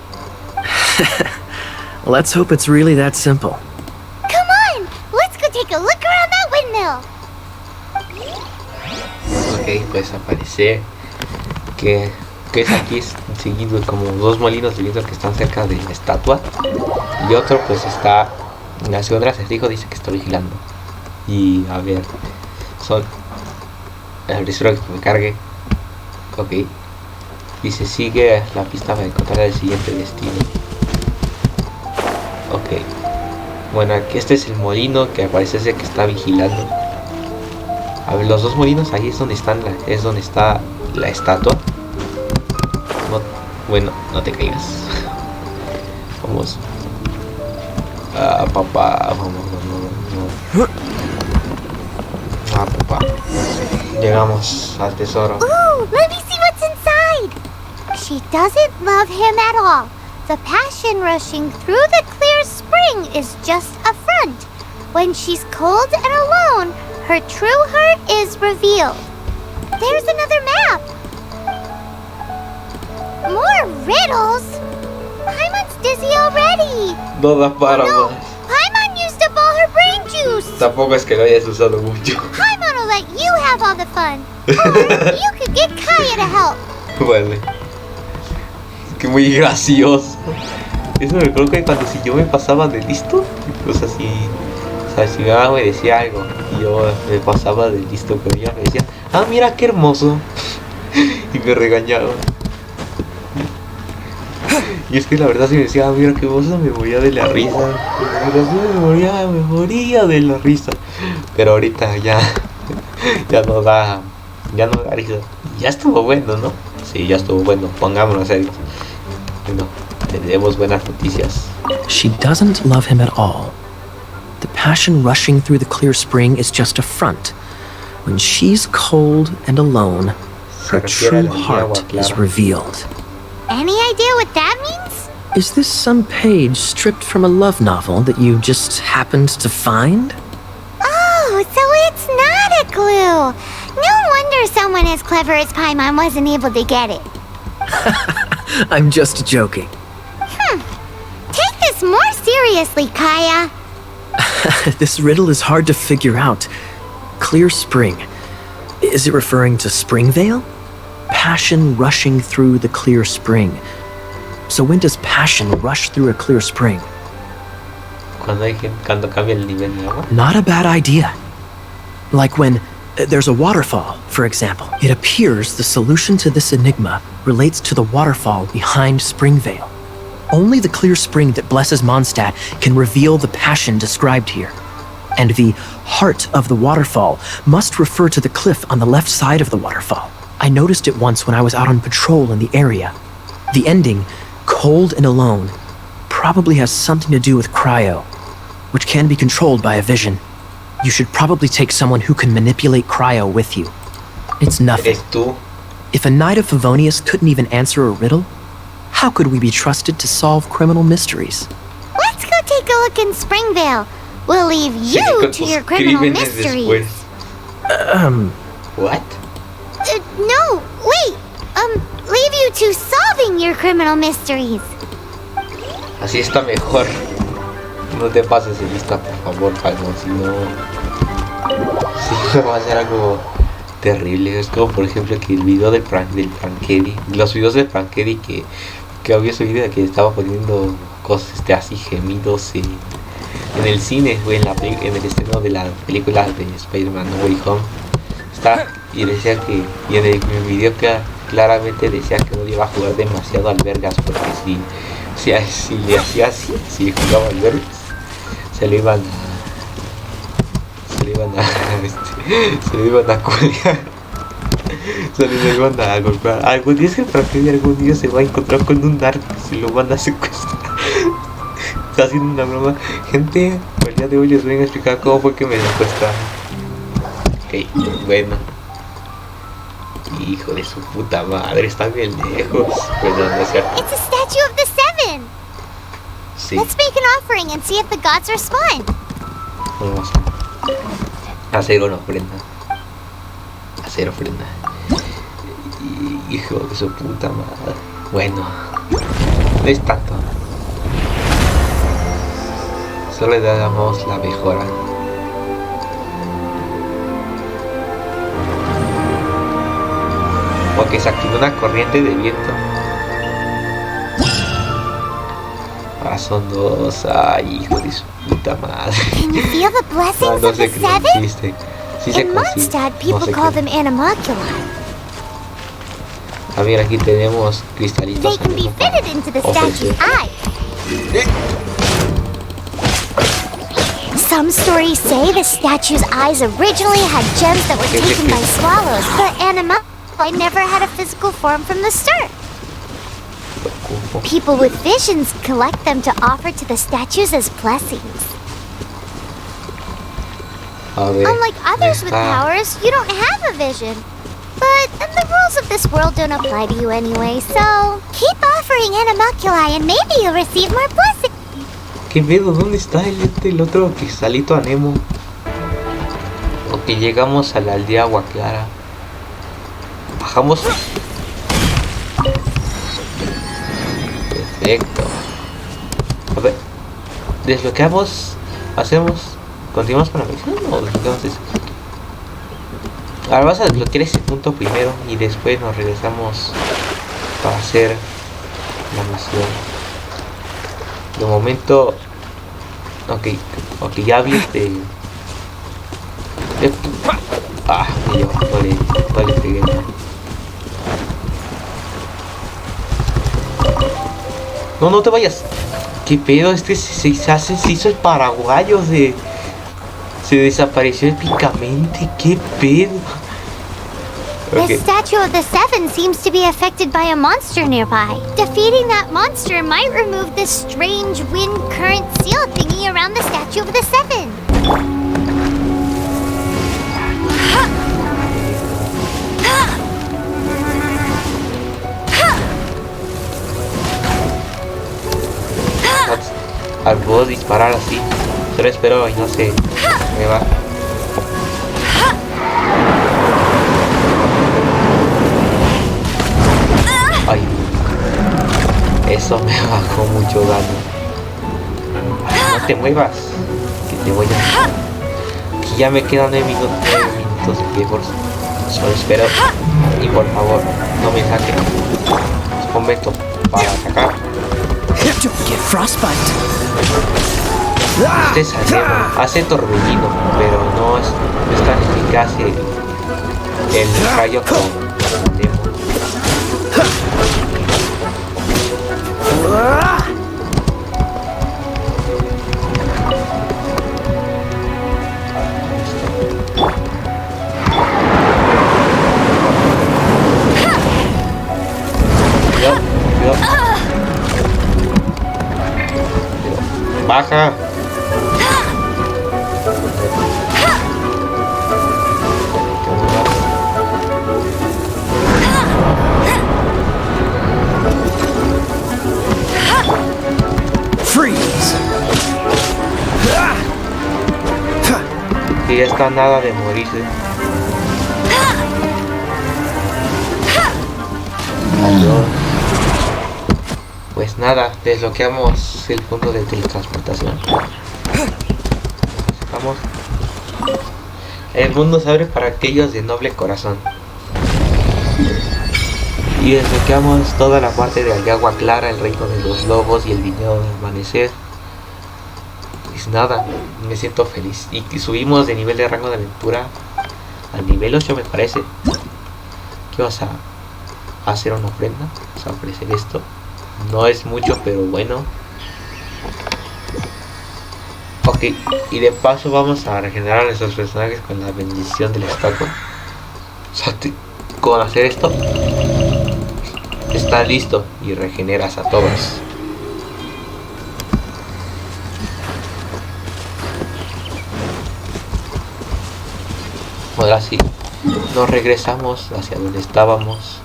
Speaker 5: Let's hope it's really that simple.
Speaker 2: Come on, let's go take a look around that windmill!
Speaker 1: Ok, pues aparece que es aquí seguido como 2 molinos de viento que están cerca de la estatua. Y otro pues está en la segunda acertijo, dice que está vigilando. Y a ver, son... A ver, espero que me cargue. Ok. Dice, sigue la pista para encontrar el siguiente destino. Ok. Bueno, aquí este es el molino que parece ser que está vigilando. A ver, los 2 molinos ahí es donde están es donde está la estatua. No, bueno, no te caigas. Vamos. Papá, vamos. Papá. Llegamos al tesoro.
Speaker 2: Ooh, let me see what's inside! She doesn't love him at all. The passion rushing through the clear spring is just a front. When she's cold and alone, her true heart is revealed. There's another map! More riddles? Paimon's dizzy already.
Speaker 1: No da para
Speaker 2: No,
Speaker 1: más.
Speaker 2: Paimon used up all her brain juice.
Speaker 1: Tampoco es que lo hayas usado mucho.
Speaker 2: Paimon will let you have all the fun. Or you could get Kaya to help.
Speaker 1: Vale. Que muy gracioso. Eso me creo que cuando si yo me pasaba de listo, o sea, si mi mamá me decía algo y yo me pasaba de listo con ella, me decía, ah, mira qué hermoso. Y me regañaba. Y es que la verdad si me decía, ah, mira qué hermoso, me moría de la risa. Me moría de la risa. Pero ahorita ya no da risa. Ya estuvo bueno, ¿no? Sí, ya estuvo bueno. Pongámonos serios. Bueno, tenemos buenas noticias.
Speaker 5: She doesn't love him at all. The passion rushing through the clear spring is just a front. When she's cold and alone, her true heart is revealed.
Speaker 2: Any idea what that means?
Speaker 5: Is this some page stripped from a love novel that you just happened to find?
Speaker 2: Oh, so it's not a clue. No wonder someone as clever as Paimon wasn't able to get it.
Speaker 5: I'm just joking.
Speaker 2: Take this more seriously, Kaya.
Speaker 5: This riddle is hard to figure out. Clear spring. Is it referring to Springvale? Passion rushing through the clear spring. So when does passion rush through a clear spring?
Speaker 1: Cuando cambia el nivel de agua.
Speaker 5: Not a bad idea. Like when there's a waterfall, for example. It appears the solution to this enigma relates to the waterfall behind Springvale. Only the clear spring that blesses Mondstadt can reveal the passion described here. And the heart of the waterfall must refer to the cliff on the left side of the waterfall. I noticed it once when I was out on patrol in the area. The ending, cold and alone, probably has something to do with cryo, which can be controlled by a vision. You should probably take someone who can manipulate cryo with you. It's nothing.
Speaker 1: ¿Eres tú?
Speaker 5: If a knight of Favonius couldn't even answer a riddle, how could we be trusted to solve criminal mysteries?
Speaker 2: Let's go take a look in Springvale. We'll leave you to your criminal mysteries.
Speaker 1: What?
Speaker 2: No, wait. Leave you to solving your criminal mysteries.
Speaker 1: Así está mejor. No te pases de lista, por favor, Palmo, si no va a ser algo terrible. Es como, por ejemplo, que el video del Prankedy, los videos del Prankedy que había subido, que estaba poniendo cosas así, gemidos en el cine, en el estreno de la película de Spider-Man No Way Home. Y decía que, y en el video que claramente decía que no iba a jugar demasiado al vergas, porque si le hacía así, si le jugaba al vergas, se le iban a colgar, se le iban a golpear. Algún día algún día se va a encontrar con un Dark, se lo van a secuestrar. Está haciendo una broma. Gente, el día de hoy les voy a explicar cómo fue que me secuestraron. Ok, bueno. Hijo de su puta madre, está bien lejos. Pues no es cierto.
Speaker 2: It's a statue of the seven.
Speaker 1: Sí.
Speaker 2: Let's make an offering and see if the gods respond.
Speaker 1: Vamos a hacer una ofrenda. Hacer ofrenda. Hijo de su puta madre. Bueno, no es tanto. Solo le damos la mejora. Porque se activó una corriente de viento. Ahora son dos. Ay, hijo de su puta madre.
Speaker 2: Can you feel the blessings of the seven?
Speaker 1: Existe. Sí se
Speaker 2: In
Speaker 1: consigue.
Speaker 2: Mondstadt, people
Speaker 1: No sé
Speaker 2: call
Speaker 1: qué.
Speaker 2: them animalcula.
Speaker 1: A ver, aquí tenemos cristalitos.
Speaker 2: They can be fitted into the statue's eyes. Some stories say the statue's eyes originally had gems that were taken by swallows, but animalcula never had a physical form from the start. People with visions collect them to offer to the statues as blessings.
Speaker 1: A ver.
Speaker 2: Unlike others with powers, you don't have a vision. But the rules of this world don't apply to you anyway, so keep offering animalculae and maybe you'll receive more blessings.
Speaker 1: ¿Qué pedo? ¿Dónde está el otro cristalito anemo? Ok, llegamos a la aldea Agua Clara. Bajamos. Perfecto. A ver, desbloqueamos, continuamos con la misión o desbloqueamos eso. Ahora vas a desbloquear ese punto primero y después nos regresamos para hacer la misión. De momento, ok, ya vi no le pegué. No te vayas. ¿Qué pedo? Se hizo el paraguayo, se desapareció épicamente. ¿Qué pedo?
Speaker 2: The statue of the Seven seems to be affected by a monster nearby. Defeating that monster might remove this strange wind current seal thingy around the statue of the Seven.
Speaker 1: Puedo disparar así. Solo espero y no se me va. Ay, eso me bajó mucho daño. No te muevas, que te voy a... Que ya me quedan 9 minutos de por... Solo espero y por favor no me saquen. Es momento para atacar. Este salió, hace torbellino, pero no es tan eficaz el rayo con demo. Baja.
Speaker 5: Freeze.
Speaker 1: Sí, ya está nada de morirse. Adiós. Pues nada, desbloqueamos el punto de teletransportación. Vamos. El mundo se abre para aquellos de noble corazón. Y desbloqueamos toda la parte de agua clara, el reino de los lobos y el viñedo del amanecer. Pues nada, me siento feliz. Y subimos de nivel de rango de aventura al nivel 8 me parece. ¿Qué vas a hacer? Una ofrenda. Vamos a ofrecer esto. No es mucho, pero bueno. Ok, y de paso vamos a regenerar a nuestros personajes con la bendición del estatua. O sea, con hacer esto está listo y regeneras a todos. Ahora sí, nos regresamos hacia donde estábamos.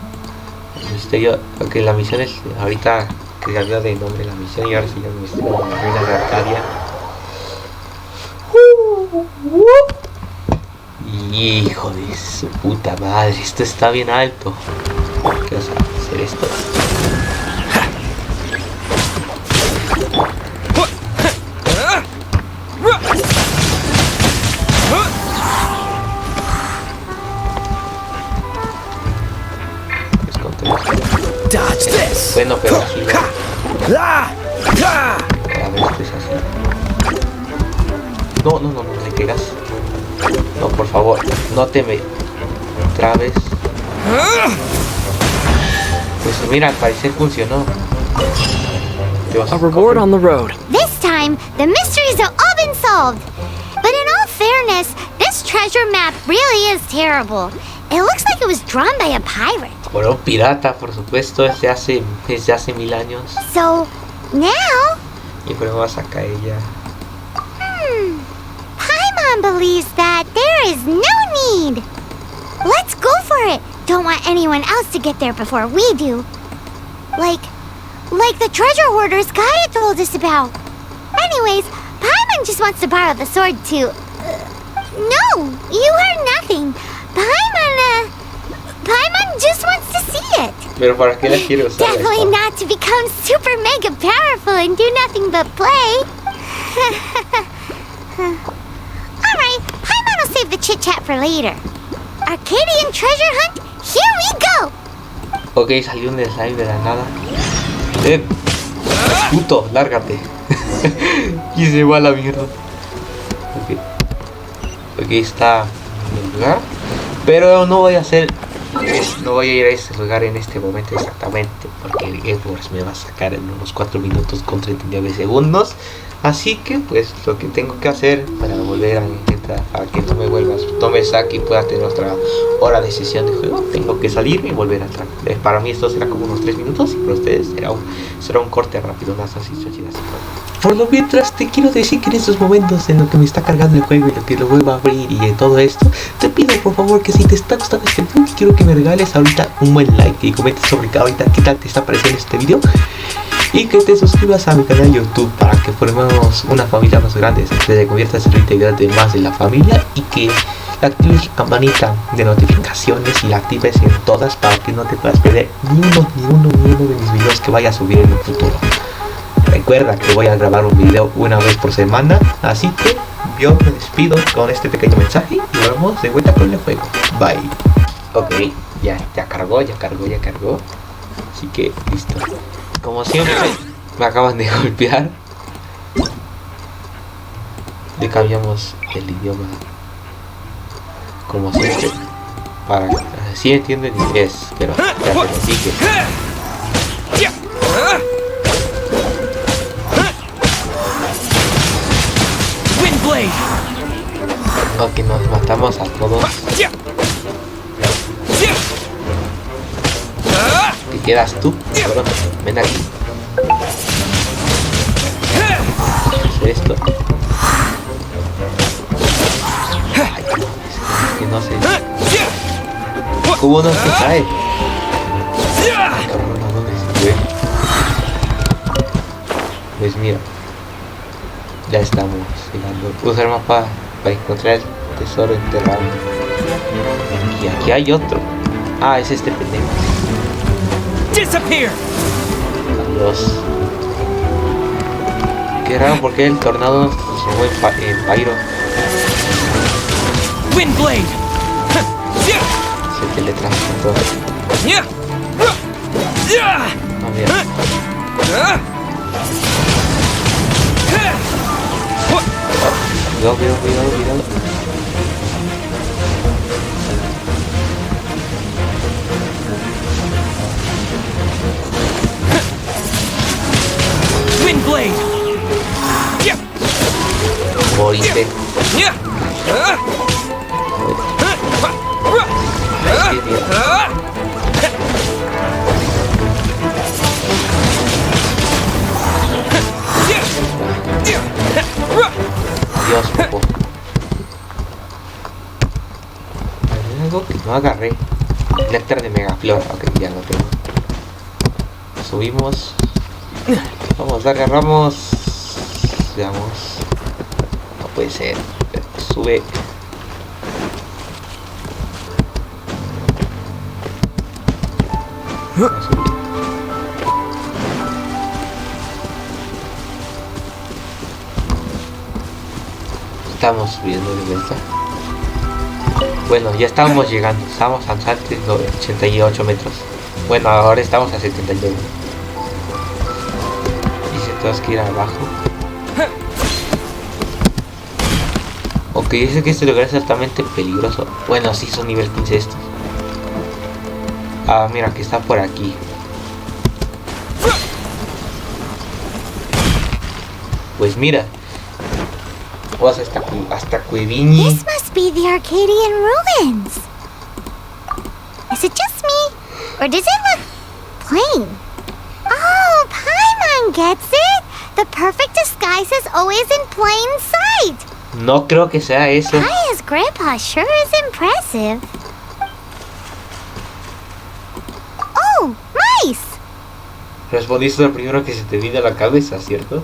Speaker 1: El misterio, ok, la misión es ahorita que cambió de nombre la misión y ahora se llama el misterio de la ruina de Arcadia. Hijo de su puta madre, esto está bien alto. ¿Qué vas a hacer esto? Bueno, pero aquí no. A ver, esto es así. No le pegas. No, por favor, no te me trabes. Pues mira, al parecer funcionó.
Speaker 5: A reward on the road.
Speaker 2: This time, the mysteries have all been solved. But in all fairness, this treasure map really is terrible. It looks like it was drawn by a pirate.
Speaker 1: Por un pirata, por supuesto, desde hace 1000 años.
Speaker 2: So, now...
Speaker 1: Y luego vas a caer ya.
Speaker 2: Paimon believes that there is no need. Let's go for it. Don't want anyone else to get there before we do. Like the treasure hoarders Gaia told us about. Anyways, Paimon just wants to borrow the sword to... No, you heard nothing. Paimon just wants to see it.
Speaker 1: Pero ¿para qué la quiero usar?
Speaker 2: Definitely not to become super mega powerful and do nothing but play. Alright, how about I'll save the chit chat for later. Arcadian treasure hunt, here we go!
Speaker 1: Ok, salió un slime de la nada. Puto, lárgate. Y se va a la mierda. Ok. Ok, está en el lugar. Pero no voy a hacer. No voy a ir a ese lugar en este momento exactamente. Porque el Edwards me va a sacar en unos 4 minutos con 39 segundos. Así que pues lo que tengo que hacer para volver a intentar, para que no me saque y pueda tener otra hora de sesión de juego, tengo que salir y volver a entrar. Para mí esto será como unos 3 minutos y para ustedes será un corte rápido, unas así. Por lo mientras te quiero decir que en estos momentos en lo que me está cargando el juego y lo que lo vuelvo a abrir y todo esto, te pido por favor que si te está gustando este video, quiero que me regales ahorita un buen like y comentes sobre ahorita qué tal te está pareciendo este video. Y que te suscribas a mi canal de YouTube para que formemos una familia más grande, que te conviertas en integrante más de la familia y que actives la campanita de notificaciones y la actives en todas para que no te puedas perder ni uno de mis videos que vaya a subir en el futuro. Recuerda que voy a grabar un video una vez por semana, así que yo me despido con este pequeño mensaje y vamos de vuelta con el juego. Bye. Ok, ya cargó. Así que listo. Como siempre, me acaban de golpear. Le cambiamos el idioma. Como siempre. Para así entienden inglés, pero ya se lo dije. Ok, nos matamos a todos. Te quedas tú, cabrón. Ven aquí. Hacer esto. Ay, que no sé. ¿Cómo no se cae? Cabrón, ¿a dónde se fue? Pues mira. Ya estamos llegando. Usar mapa para encontrar el tesoro enterrado. Y aquí hay otro. Ah, es este pendejo.
Speaker 7: Disappear.
Speaker 1: Adiós. Qué raro porque el tornado se mueve en Pyro.
Speaker 7: Windblade.
Speaker 1: Se teletransportó. Ah, mira. Cuidado.
Speaker 7: Windblade.
Speaker 1: Moriste. Dios, poco. Hay algo que no agarré. Néctar de megaflor. Ok, ya lo tengo. Subimos. Vamos, agarramos. Veamos. No puede ser. Sube. Estamos subiendo de vuelta. Bueno, ya estamos llegando. Estamos a saltos de 88 metros. Bueno, ahora estamos a 79. Dice que tenemos que ir abajo. Ok, dice que este lugar es altamente peligroso. Bueno, sí, son nivel 15 estos. Ah, mira, que está por aquí. Pues mira. Vamos hasta Cueviñi.
Speaker 2: This must be the Arcadian ruins. Is it just me? Or does it look plain? Oh, Paimon gets it! The perfect disguise is always in plain sight!
Speaker 1: No creo que sea eso.
Speaker 2: Kaya's grandpa sure is impressive. Oh, mice!
Speaker 1: Respondiste lo primero que se te vino a la cabeza, ¿cierto?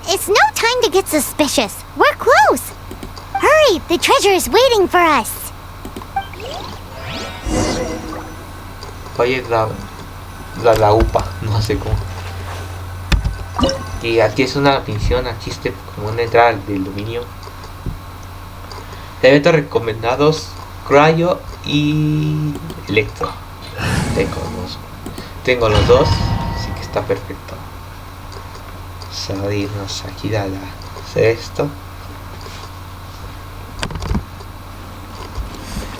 Speaker 2: It's no time to get suspicious. We're close. Hurry, the treasure is waiting for us.
Speaker 1: Oye, la UPA, no sé cómo. Y aquí es una misión, aquí está como una entrada de aluminio. Eventos recomendados, Cryo y Electro. Tengo los dos, así que está perfecto. Salirnos aquí de hacer esto.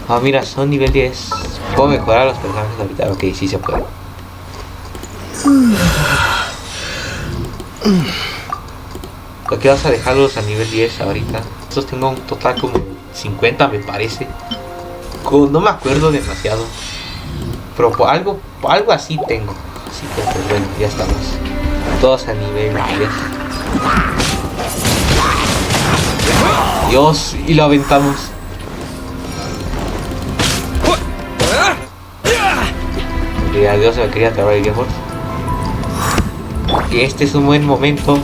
Speaker 1: Ah, mira, son nivel 10. ¿Puedo mejorar los personajes ahorita? Ok, sí se puede. ¿Por qué vas a dejarlos a nivel 10 ahorita? Estos tengo un total como 50 me parece. No me acuerdo demasiado. Pero por algo así tengo. Así que pues bueno, ya estamos. Todos a nivel 10. Dios, y lo aventamos. Adiós, me quería trabar el Game. Y este es un buen momento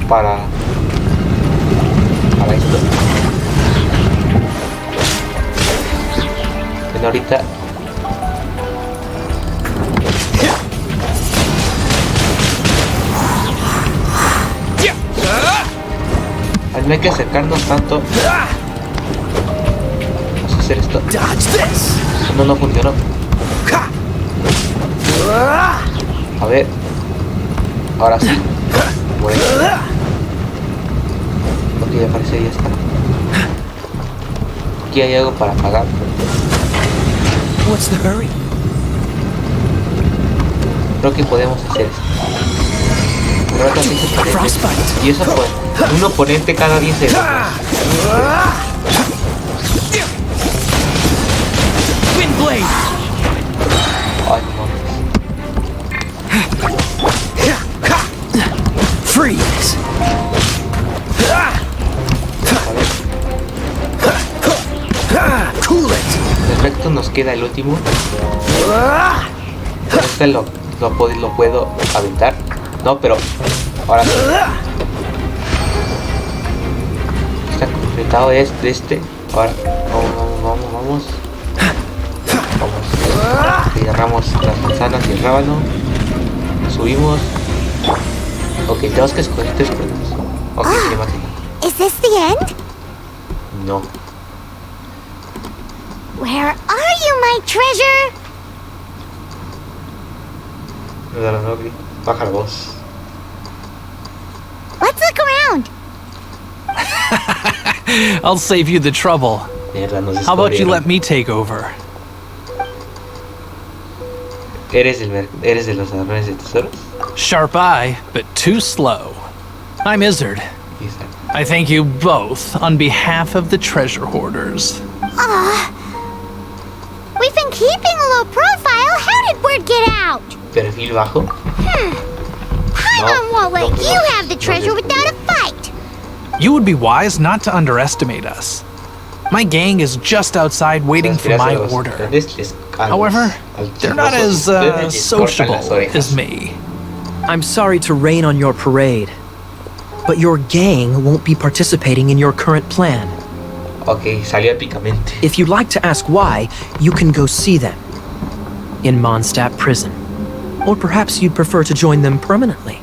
Speaker 1: para esto. Bueno, ahorita no hay que acercarnos tanto. Vamos a hacer esto. No funcionó. A ver. Ahora sí. Bueno. Ok, ya parece ya está. Aquí hay algo para apagar.
Speaker 5: What's the hurry?
Speaker 1: Creo que podemos hacer esto. Pero ahora también se puede. Y eso fue un oponente cada 10 segundos.
Speaker 5: Windblade!
Speaker 1: Ay, no.
Speaker 5: Freeze! Cool it!
Speaker 1: Perfecto, nos queda el último. Este lo puedo aventar. No, pero ahora sí. Está completado de este. Ahora, vamos. Agarramos las manzanas y el rábano. Subimos. Ok, tenemos que escoger 3 pruebas. Ok, cinemática.
Speaker 2: Is this the end?
Speaker 1: No.
Speaker 2: Where are you, my treasure?
Speaker 1: No, baja la voz.
Speaker 2: Let's look around.
Speaker 7: I'll save you the trouble.
Speaker 1: Mierda, nos
Speaker 7: How about you
Speaker 1: descubrieron.
Speaker 7: let me take over?
Speaker 1: ¿Eres de los ladrones de tesoros?
Speaker 7: Sharp eye, but too slow. I'm Izzard. I thank you both on behalf of the treasure hoarders.
Speaker 2: We've been keeping a low profile. How did word get out?
Speaker 1: Perfil bajo.
Speaker 2: Paimon won't let you have the treasure without a fight.
Speaker 7: You would be wise not to underestimate us. My gang is just outside waiting for my order. However, they're not as sociable as me.
Speaker 5: I'm sorry to rain on your parade, but your gang won't be participating in your current plan.
Speaker 1: Ok, salió épicamente.
Speaker 5: If you'd like to ask why, you can go see them in Mondstadt prison. Or perhaps you'd prefer to join them permanently.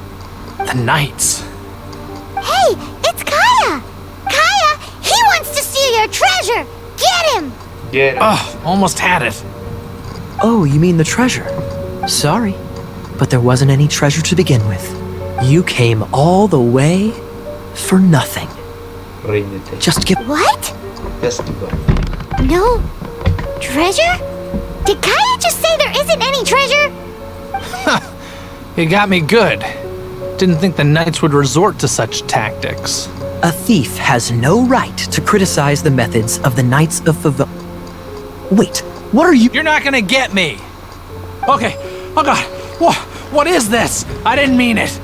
Speaker 7: The Knights.
Speaker 2: Hey, it's Kaya! Kaya, he wants to steal your treasure! Get him!
Speaker 1: Bien.
Speaker 7: Oh, almost had it.
Speaker 5: Oh, you mean the treasure? Sorry, but there wasn't any treasure to begin with. You came all the way for nothing.
Speaker 1: Ríndete.
Speaker 5: Just give...
Speaker 2: What?
Speaker 1: Just go.
Speaker 2: No treasure? Did Kaya just say there isn't any treasure?
Speaker 7: You got me good. Didn't think the Knights would resort to such tactics.
Speaker 5: A thief has no right to criticize the methods of the Knights of Wait, what are you...
Speaker 7: You're not gonna get me! Okay, oh god, what is this? I didn't mean it.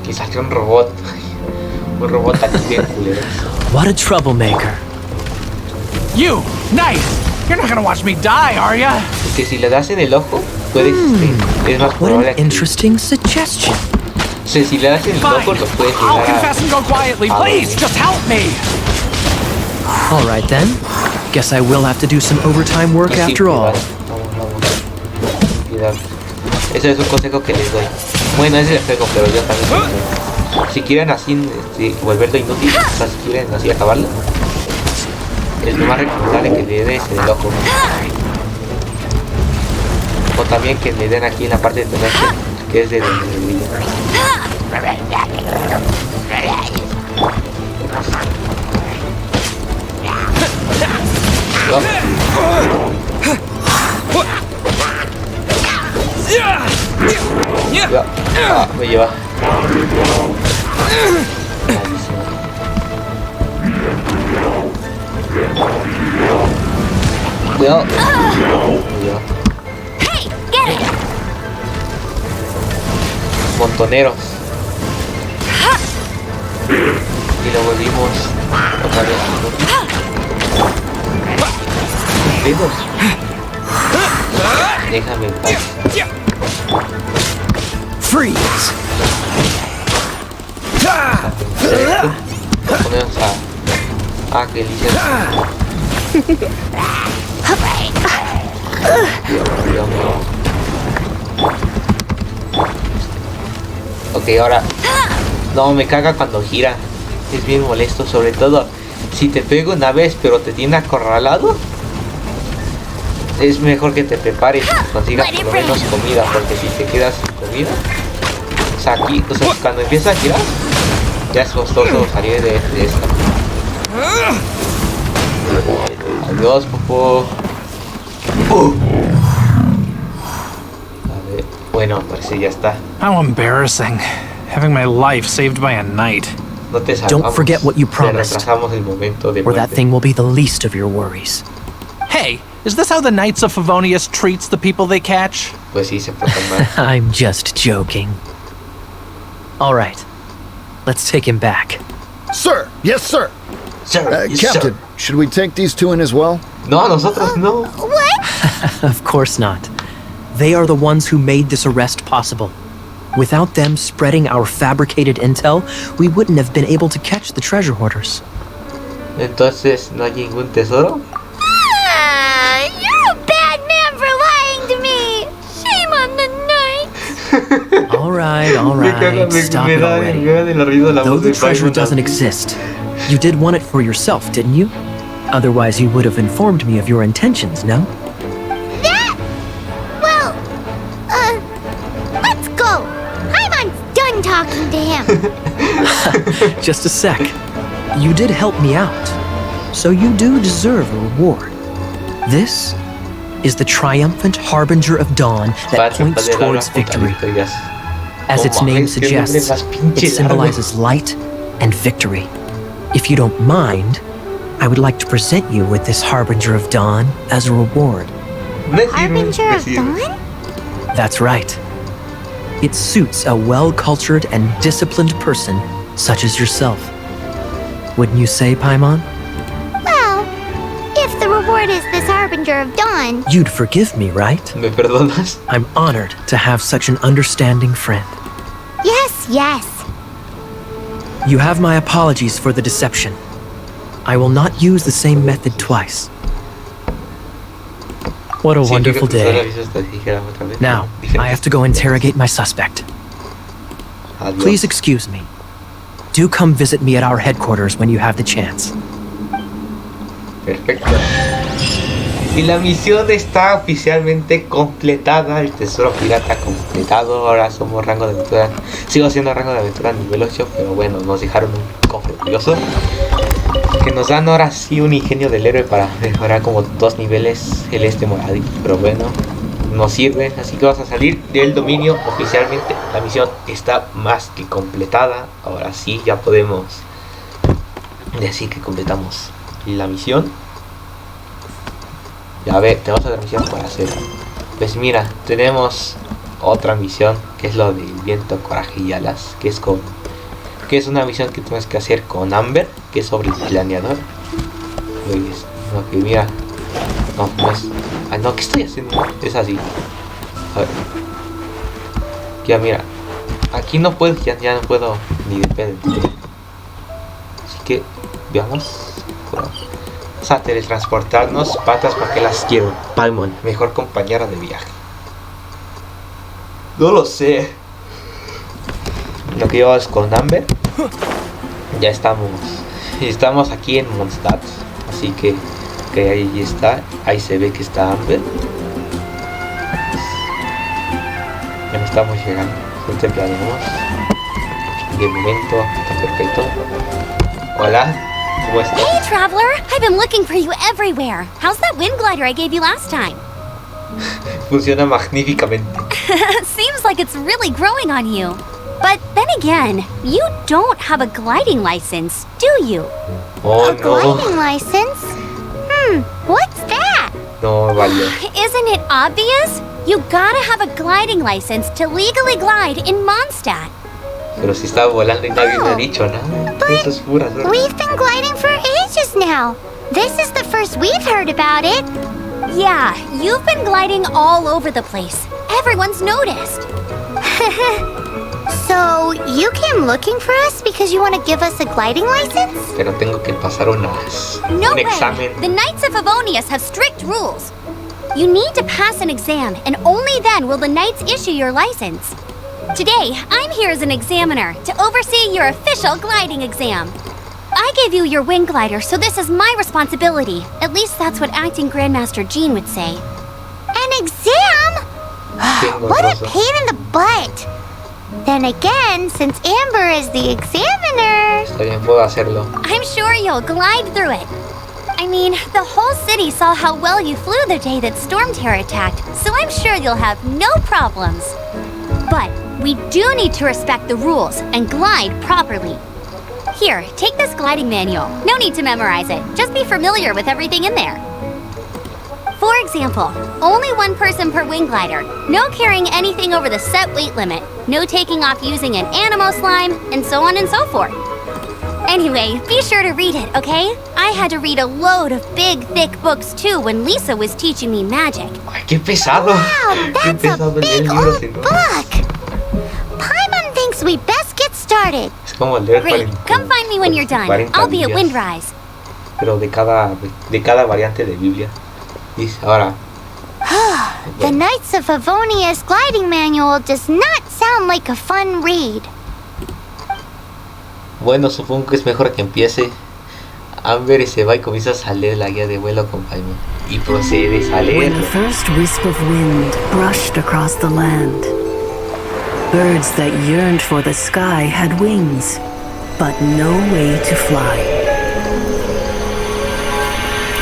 Speaker 1: Que salió un robot. Un robot aquí bien culero.
Speaker 5: What a troublemaker.
Speaker 7: You, Knight! You're not gonna watch me die, are ya?
Speaker 1: Es que si le das en el ojo, puedes... es más
Speaker 5: What
Speaker 1: probable
Speaker 5: an
Speaker 1: que...
Speaker 5: interesting suggestion.
Speaker 1: O sea, si le das en el
Speaker 7: Fine.
Speaker 1: ojo, lo puedes
Speaker 7: I'll
Speaker 1: llegar
Speaker 7: confess and go quietly.
Speaker 1: a
Speaker 7: Please, just help me.
Speaker 5: All right then. Guess I will have to do some overtime work
Speaker 1: Sí,
Speaker 5: after all.
Speaker 1: Vamos. Cuidado. Ese es un consejo que les doy. Bueno, ese es el juego, pero yo también les doy. Si quieren así volverlo inútil, o sea, si quieren así acabarlo, es lo más recomendable que le den el ojo. O también que le den aquí en la parte de tenerse, que es de brillo. Me lleva. Cuidado. Montoneros. Y lo volvimos otra vez. ¿Cumplimos? Déjame en paz.
Speaker 5: Freeze.
Speaker 1: Ponemos a que licencia. Ok, ahora. No, me caga cuando gira. Es bien molesto, sobre todo si te pego una vez pero te tiene acorralado. Es mejor que te prepares y consigas por lo menos comida, porque si te quedas sin comida, o sea, aquí, o sea, cuando empieza a girar, ya es costoso salir de esta. Adiós, Popo. A ver, bueno, parece ya está.
Speaker 7: How embarrassing, having my life saved by a knight.
Speaker 1: No te salvamos.
Speaker 5: Don't forget what you promised,
Speaker 1: retrasamos el momento de
Speaker 5: or that
Speaker 1: muerte.
Speaker 5: thing will be the least of your worries.
Speaker 7: Hey, is this how the Knights of Favonius treats the people they catch?
Speaker 1: Pues sí, se portan mal.
Speaker 5: I'm just joking. All right, let's take him back.
Speaker 8: Sir! Yes, sir!
Speaker 1: Sir, yes,
Speaker 8: Captain,
Speaker 1: sir.
Speaker 8: should we take these two in as well?
Speaker 1: No, nosotros no.
Speaker 2: What?
Speaker 5: Of course not. They are the ones who made this arrest possible. Without them spreading our fabricated intel, we wouldn't have been able to catch the treasure hoarders.
Speaker 1: Entonces, ¿no hay ningún tesoro?
Speaker 2: Ah, you're a bad man for lying to me. Shame on the knight.
Speaker 5: All right, stop it already. Though the treasure doesn't exist, you did want it for yourself, didn't you? Otherwise, you would have informed me of your intentions, no?
Speaker 2: That? Well, let's go. I'm done talking to him.
Speaker 5: Just a sec. You did help me out, so you do deserve a reward. This is the triumphant harbinger of dawn that points towards victory. As its name suggests, it symbolizes light and victory. If you don't mind, I would like to present you with this harbinger of dawn as a reward.
Speaker 2: Harbinger of dawn?
Speaker 5: That's right. It suits a well-cultured and disciplined person such as yourself. Wouldn't you say, Paimon?
Speaker 2: Well, if the reward is this harbinger of dawn.
Speaker 5: You'd forgive me, right?
Speaker 1: ¿Me perdonas?
Speaker 5: I'm honored to have such an understanding friend.
Speaker 2: Yes.
Speaker 5: You have my apologies for the deception. I will not use the same method twice. What a wonderful day. Now, I have to go interrogate my suspect.
Speaker 1: Adiós.
Speaker 5: Please excuse me. Do come visit me at our headquarters when you have the chance.
Speaker 1: Perfecto. Y la misión está oficialmente completada. El tesoro pirata completado. Ahora somos rango de aventura. Sigo siendo rango de aventura nivel 8. Pero bueno, nos dejaron un cofre curioso. Que nos dan ahora sí un ingenio del héroe para mejorar como 2 niveles el moradito. Pero bueno, nos sirve. Así que vamos a salir del dominio oficialmente. La misión está más que completada. Ahora sí ya podemos decir que completamos la misión. Ya ver, tenemos otra misión para hacer. Pues mira, tenemos otra misión que es lo del viento, coraje y alas, que es una misión que tenemos que hacer con Amber, que es sobre el planeador. Pues, no, que mira, no es. Ah, no, ¿qué estoy haciendo? Es así. A ver. Ya mira, aquí no puedo, ya no puedo ni depende. Así que veamos. Vamos a teletransportarnos. Patas, ¿para qué las quiero? Paimon, mejor compañera de viaje. No lo sé. Lo que llevas con Amber. Ya estamos aquí en Mondstadt. Así que ahí está. Ahí se ve que está Amber. Ya estamos llegando. Contemplaremos. De momento está perfecto. Hola, ¿cómo estás?
Speaker 2: Hey, traveler! I've been looking for you everywhere. How's that wind glider I gave you last time?
Speaker 1: Funciona magníficamente.
Speaker 2: Seems like it's really growing on you. But then again, you don't have a gliding license, do you?
Speaker 1: Oh,
Speaker 2: a gliding license? What's that?
Speaker 1: No, vale.
Speaker 2: Isn't it obvious? You gotta have a gliding license to legally glide in Mondstadt.
Speaker 1: Pero si estaba volando y nadie me ha dicho nada. Eso es pura suerte.
Speaker 2: We've been gliding for ages now. This is the first we've heard about it. Yeah, you've been gliding all over the place. Everyone's noticed. So, you came looking for us because you want to give us a gliding license?
Speaker 1: Pero tengo que pasar un examen.
Speaker 2: The Knights of Favonius have strict rules. You need to pass an exam, and only then will the Knights issue your license. Today, I'm here as an examiner to oversee your official gliding exam. I gave you your wing glider, so this is my responsibility. At least that's what Acting Grandmaster Jean would say. An exam? What a pain in the butt! Then again, since Amber is the examiner...
Speaker 1: Está bien, puedo hacerlo.
Speaker 2: I'm sure you'll glide through it. I mean, the whole city saw how well you flew the day that Storm Terror attacked, so I'm sure you'll have no problems. But we do need to respect the rules and glide properly. Here, take this gliding manual. No need to memorize it. Just be familiar with everything in there. For example, only one person per wing glider, no carrying anything over the set weight limit, no taking off using an animo slime, and so on and so forth. Anyway, be sure to read it, okay? I had to read a load of big, thick books too when Lisa was teaching me magic.
Speaker 1: Ay, qué pesado.
Speaker 2: Wow, that's a big old book. Paimon thinks we best get started.
Speaker 1: Es como leer
Speaker 2: Great, come find me when you're done. I'll be at Windrise.
Speaker 1: Pero de cada variante de Biblia. Dice ahora.
Speaker 2: The Knights of Favonius gliding manual does not sound like a fun read.
Speaker 1: Bueno, supongo que es mejor que empiece. Amber se va y comienza a leer la guía de vuelo con Paimon. Y procede a leer.
Speaker 9: When the first wisp of wind brushed across the land, birds that yearned for the sky had wings, but no way to fly.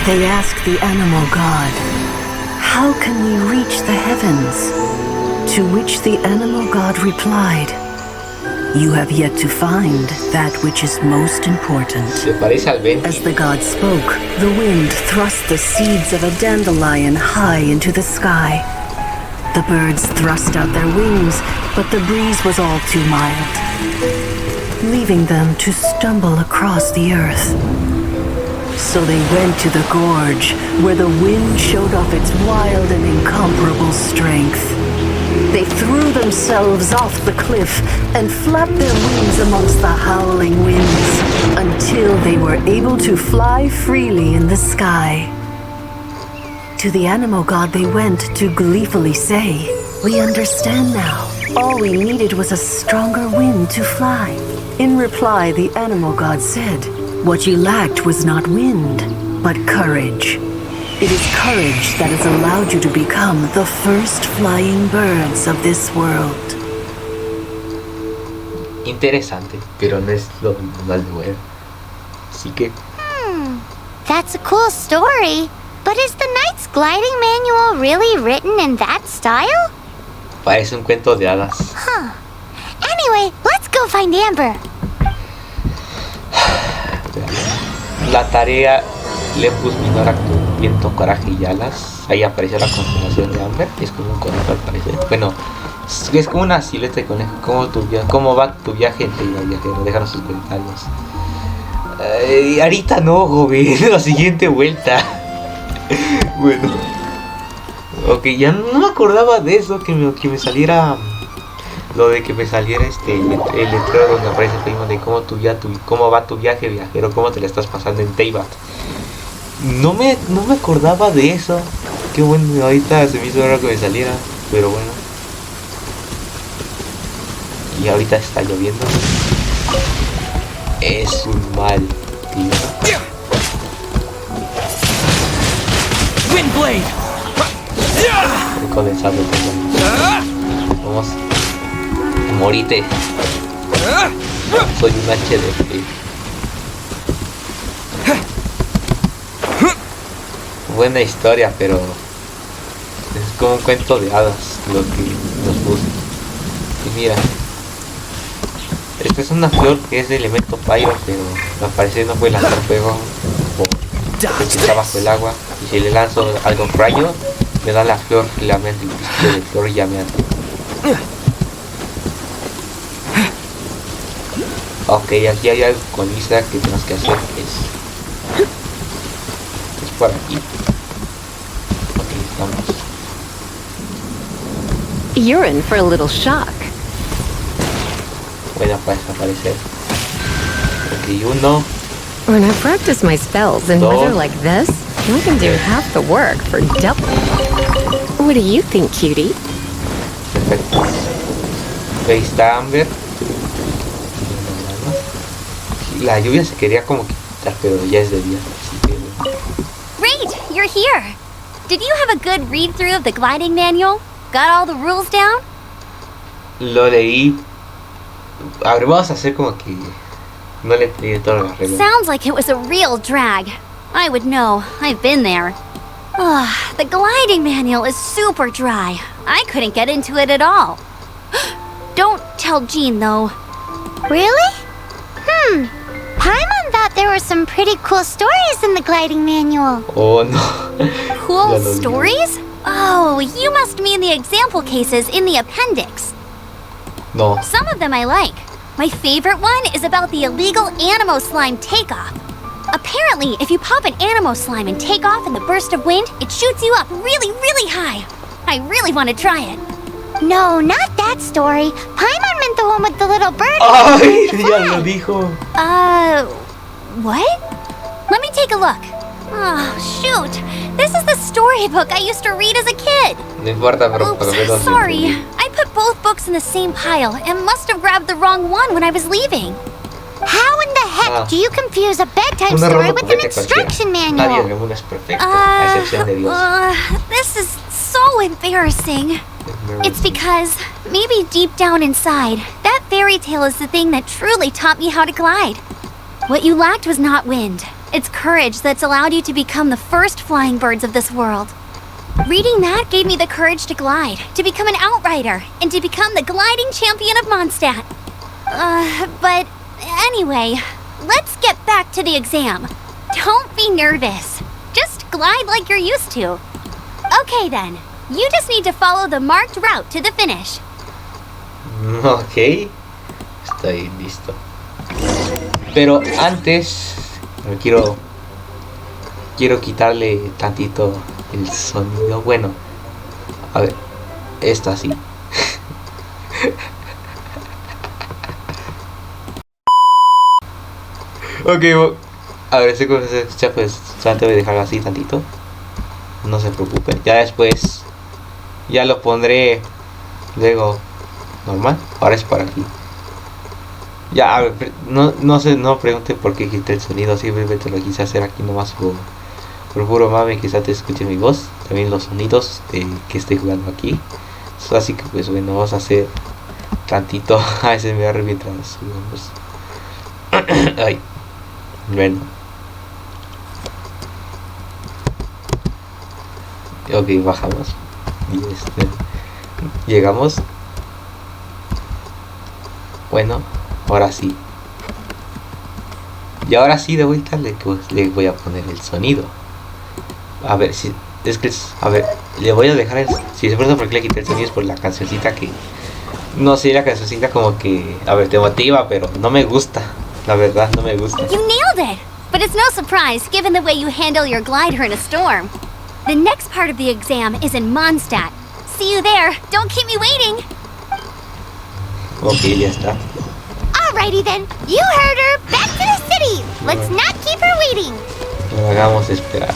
Speaker 9: They asked the animal god, "How can we reach the heavens?" To which the animal god replied, "You have yet to find that which is most important."
Speaker 1: Se parece al 20.
Speaker 9: As the god spoke, the wind thrust the seeds of a dandelion high into the sky. The birds thrust out their wings, but the breeze was all too mild, leaving them to stumble across the earth. So they went to the gorge, where the wind showed off its wild and incomparable strength. They threw themselves off the cliff and flapped their wings amongst the howling winds until they were able to fly freely in the sky. To the animal god they went to gleefully say, "We understand now. All we needed was a stronger wind to fly." In reply, the animal god said, "What you lacked was not wind, but courage. It is courage that has allowed you to become the first flying birds of this world."
Speaker 1: Interesante, pero no es lo normal de ver. Así que...
Speaker 2: That's a cool story. But is the Knight's gliding manual really written in that style?
Speaker 1: Parece un cuento de hadas.
Speaker 2: Huh. Anyway, let's go find Amber.
Speaker 1: La tarea Lepus Minor Actu, Viento, Coraje y Alas. Ahí apareció la constelación de Amber. Es como un conejo al parecer. Bueno, es como una silueta de conejo. ¿Cómo va tu viaje en Teiba, viajero? Déjanos sus comentarios. Ahorita no, joven. La siguiente vuelta. Bueno. Ok, ya no me acordaba de eso. Que me saliera... Lo de que me saliera el letrero donde aparece el de cómo va tu viaje, viajero, cómo te la estás pasando en Teiba. No me acordaba de eso. Qué bueno, ahorita se me hizo raro que me saliera, pero bueno. Y ahorita está lloviendo. Es un mal, tío.
Speaker 5: Windblade.
Speaker 1: He condensado todo. Vamos. Morite. Soy un HDP. Buena historia, pero es como un cuento de hadas lo que nos puso. Y mira, esta es una flor que es de elemento pyro, pero al parecer no puede lanzar fuego porque está bajo el agua. Y si le lanzo algo rayo, me da la flor llameante, el pisto de flor llameante. Ok, aquí hay algo con Lisa que tenemos que hacer. Es por aquí. Ok, estamos.
Speaker 4: You're in for a little shock.
Speaker 1: Buena para desaparecer. Ok, uno.
Speaker 4: When I practice my spells in
Speaker 1: Dos.
Speaker 4: weather like this, I can do half the work for double. What do you think, cutie?
Speaker 1: Perfecto. Ahí está Amber. La lluvia se quería como quitar, pero ya es de día. Así que...
Speaker 2: Great, you're here. Did you have a good read through of the gliding manual? Got all the rules down?
Speaker 1: Lo leí. A ver, vamos a hacer como que no le entendí todas las reglas.
Speaker 2: Sounds like it was a real drag. I would know. I've been there. The gliding manual is super dry. I couldn't get into it at all. Don't tell Jean, though. Really? Paimon thought there were some pretty cool stories in the gliding manual.
Speaker 1: Oh no.
Speaker 2: Cool
Speaker 1: Ya lo vi.
Speaker 2: stories? Oh, you must mean the example cases in the appendix.
Speaker 1: No.
Speaker 2: Some of them I like. My favorite one is about the illegal Animo slime takeoff. Apparently, if you pop an Animo slime and take off in the burst of wind, it shoots you up really, really high. I really want to try it. No, not that story. Paimon meant the one with the little bird.
Speaker 1: Ay, ya lo dijo.
Speaker 2: What? Let me take a look. Oh, shoot. This is the storybook I used to read as a kid.
Speaker 1: No importa, pero por lo menos.
Speaker 2: Oops, sorry. I put both books in the same pile and must have grabbed the wrong one when I was leaving. How in the heck do you confuse a bedtime story with an instruction
Speaker 1: Nadie
Speaker 2: manual?
Speaker 1: del mundo es perfecto, a excepción de Dios.
Speaker 2: This is so embarrassing. It's because, maybe deep down inside, that fairy tale is the thing that truly taught me how to glide. What you lacked was not wind. It's courage that's allowed you to become the first flying birds of this world. Reading that gave me the courage to glide, to become an outrider, and to become the gliding champion of Mondstadt. But anyway, let's get back to the exam. Don't be nervous. Just glide like you're used to. Okay then, you just need to follow the marked route to the finish.
Speaker 1: Ok, estoy listo. Pero antes quiero quitarle tantito el sonido. Bueno, a ver, esto así. Ok, a ver, si se escucha, pues solamente voy a dejarlo así tantito. No se preocupen, ya después ya lo pondré luego normal. Ahora es para aquí. Ya, a ver, no pregunte por qué quité el sonido, simplemente lo quise hacer aquí nomás por puro mame, quizá te escuche mi voz, también los sonidos que estoy jugando aquí. Así que pues bueno, vamos a hacer tantito ASMR mientras jugamos. Ay, bueno. Ok, bajamos. Y llegamos. Bueno, ahora sí. Y ahora sí de vuelta le voy a poner el sonido. A ver, si es que a ver, le voy a dejar si se pregunta por qué le quité el sonido es por la cancioncita que no sé, la cancioncita como que a ver, te motiva, pero no me gusta. La verdad no me gusta.
Speaker 2: You nailed it! But it's no surprise given the way you handle your glider in a storm. The next part of the exam is in Mondstadt. See you there. Don't keep me waiting.
Speaker 1: Ok, ya está.
Speaker 2: Alrighty then. You heard her. Back to the city. Let's not keep her waiting.
Speaker 1: No hagamos esperar.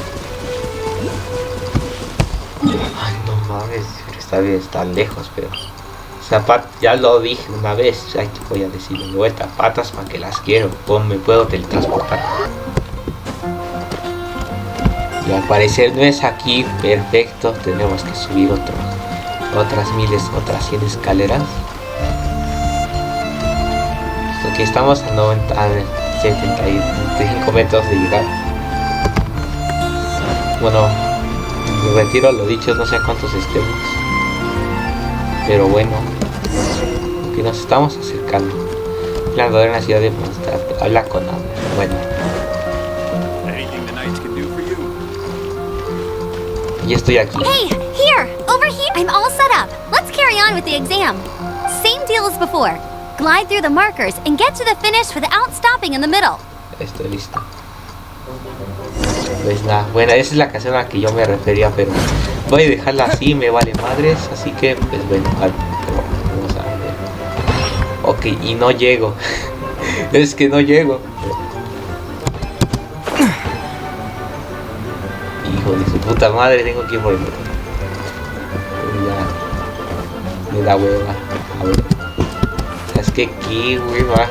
Speaker 1: Ay, no mames, está bien, está lejos, pero Ya lo dije una vez, ay, voy a decirlo de vuelta, patas para que las quiero, me puedo teletransportar. Y al parecer no es aquí, perfecto, tenemos que subir otras 100 escaleras. Aquí estamos a 75 metros de llegar. Bueno, me retiro lo dicho, no sé cuántos estemos. Pero bueno, que nos estamos acercando. Planador en la ciudad de Mondstadt. Habla con Ana. Bueno. Y estoy aquí.
Speaker 2: Hey, here! Over here! I'm all set up. Let's carry on with the exam. Same deal as before. Glide through the markers and get to the finish without stopping in the middle.
Speaker 1: Estoy listo. Pues nada, bueno, esa es la canción a la que yo me refería, pero voy a dejarla así, me vale madres, así que pues bueno, vamos a ver. Ok, y no llego. Es que no llego. Hijo de su puta madre, tengo que ir por el otro. Ya. Me da hueva. A ver. Es que aquí, güey, va.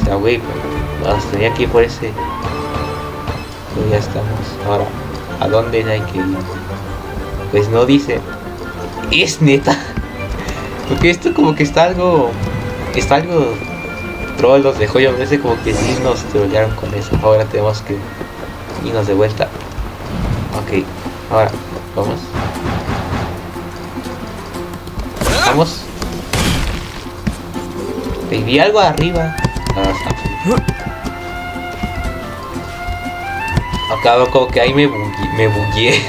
Speaker 1: O sea, güey, tenía que ir por ese. Pero ya estamos. Ahora, ¿a dónde hay que ir? Pues no dice. Es neta. Porque esto como que está algo troll, los dejó yo. Parece como que sí nos trollaron con eso. Ahora tenemos que irnos de vuelta. Ok, ahora, vamos. Vamos. Vi algo arriba. Acabo como que ahí me bugueé.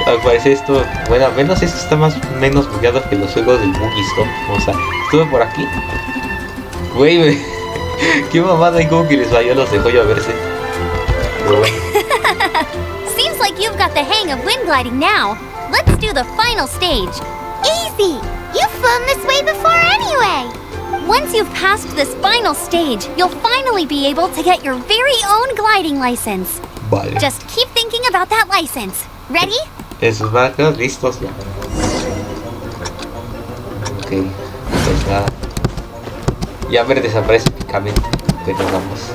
Speaker 1: Al parecer esto, bueno, al menos esto está menos bugueado que los juegos del Buggy-Stop. O sea, estuve por aquí. Güey, qué mamada, y como que les falló, los dejó yo a verse. Pero bueno.
Speaker 2: Seems like you've got the hang of wind gliding now. Let's do the final stage. Easy! You've flown this way before anyway! Once you've passed this final stage, you'll finally be able to get your very own gliding license.
Speaker 1: Vale.
Speaker 2: Just keep thinking about that license. Ready?
Speaker 1: Esos marcos listos ya. Ok, pues nada. Ya me desaparece únicamente. Pero vamos.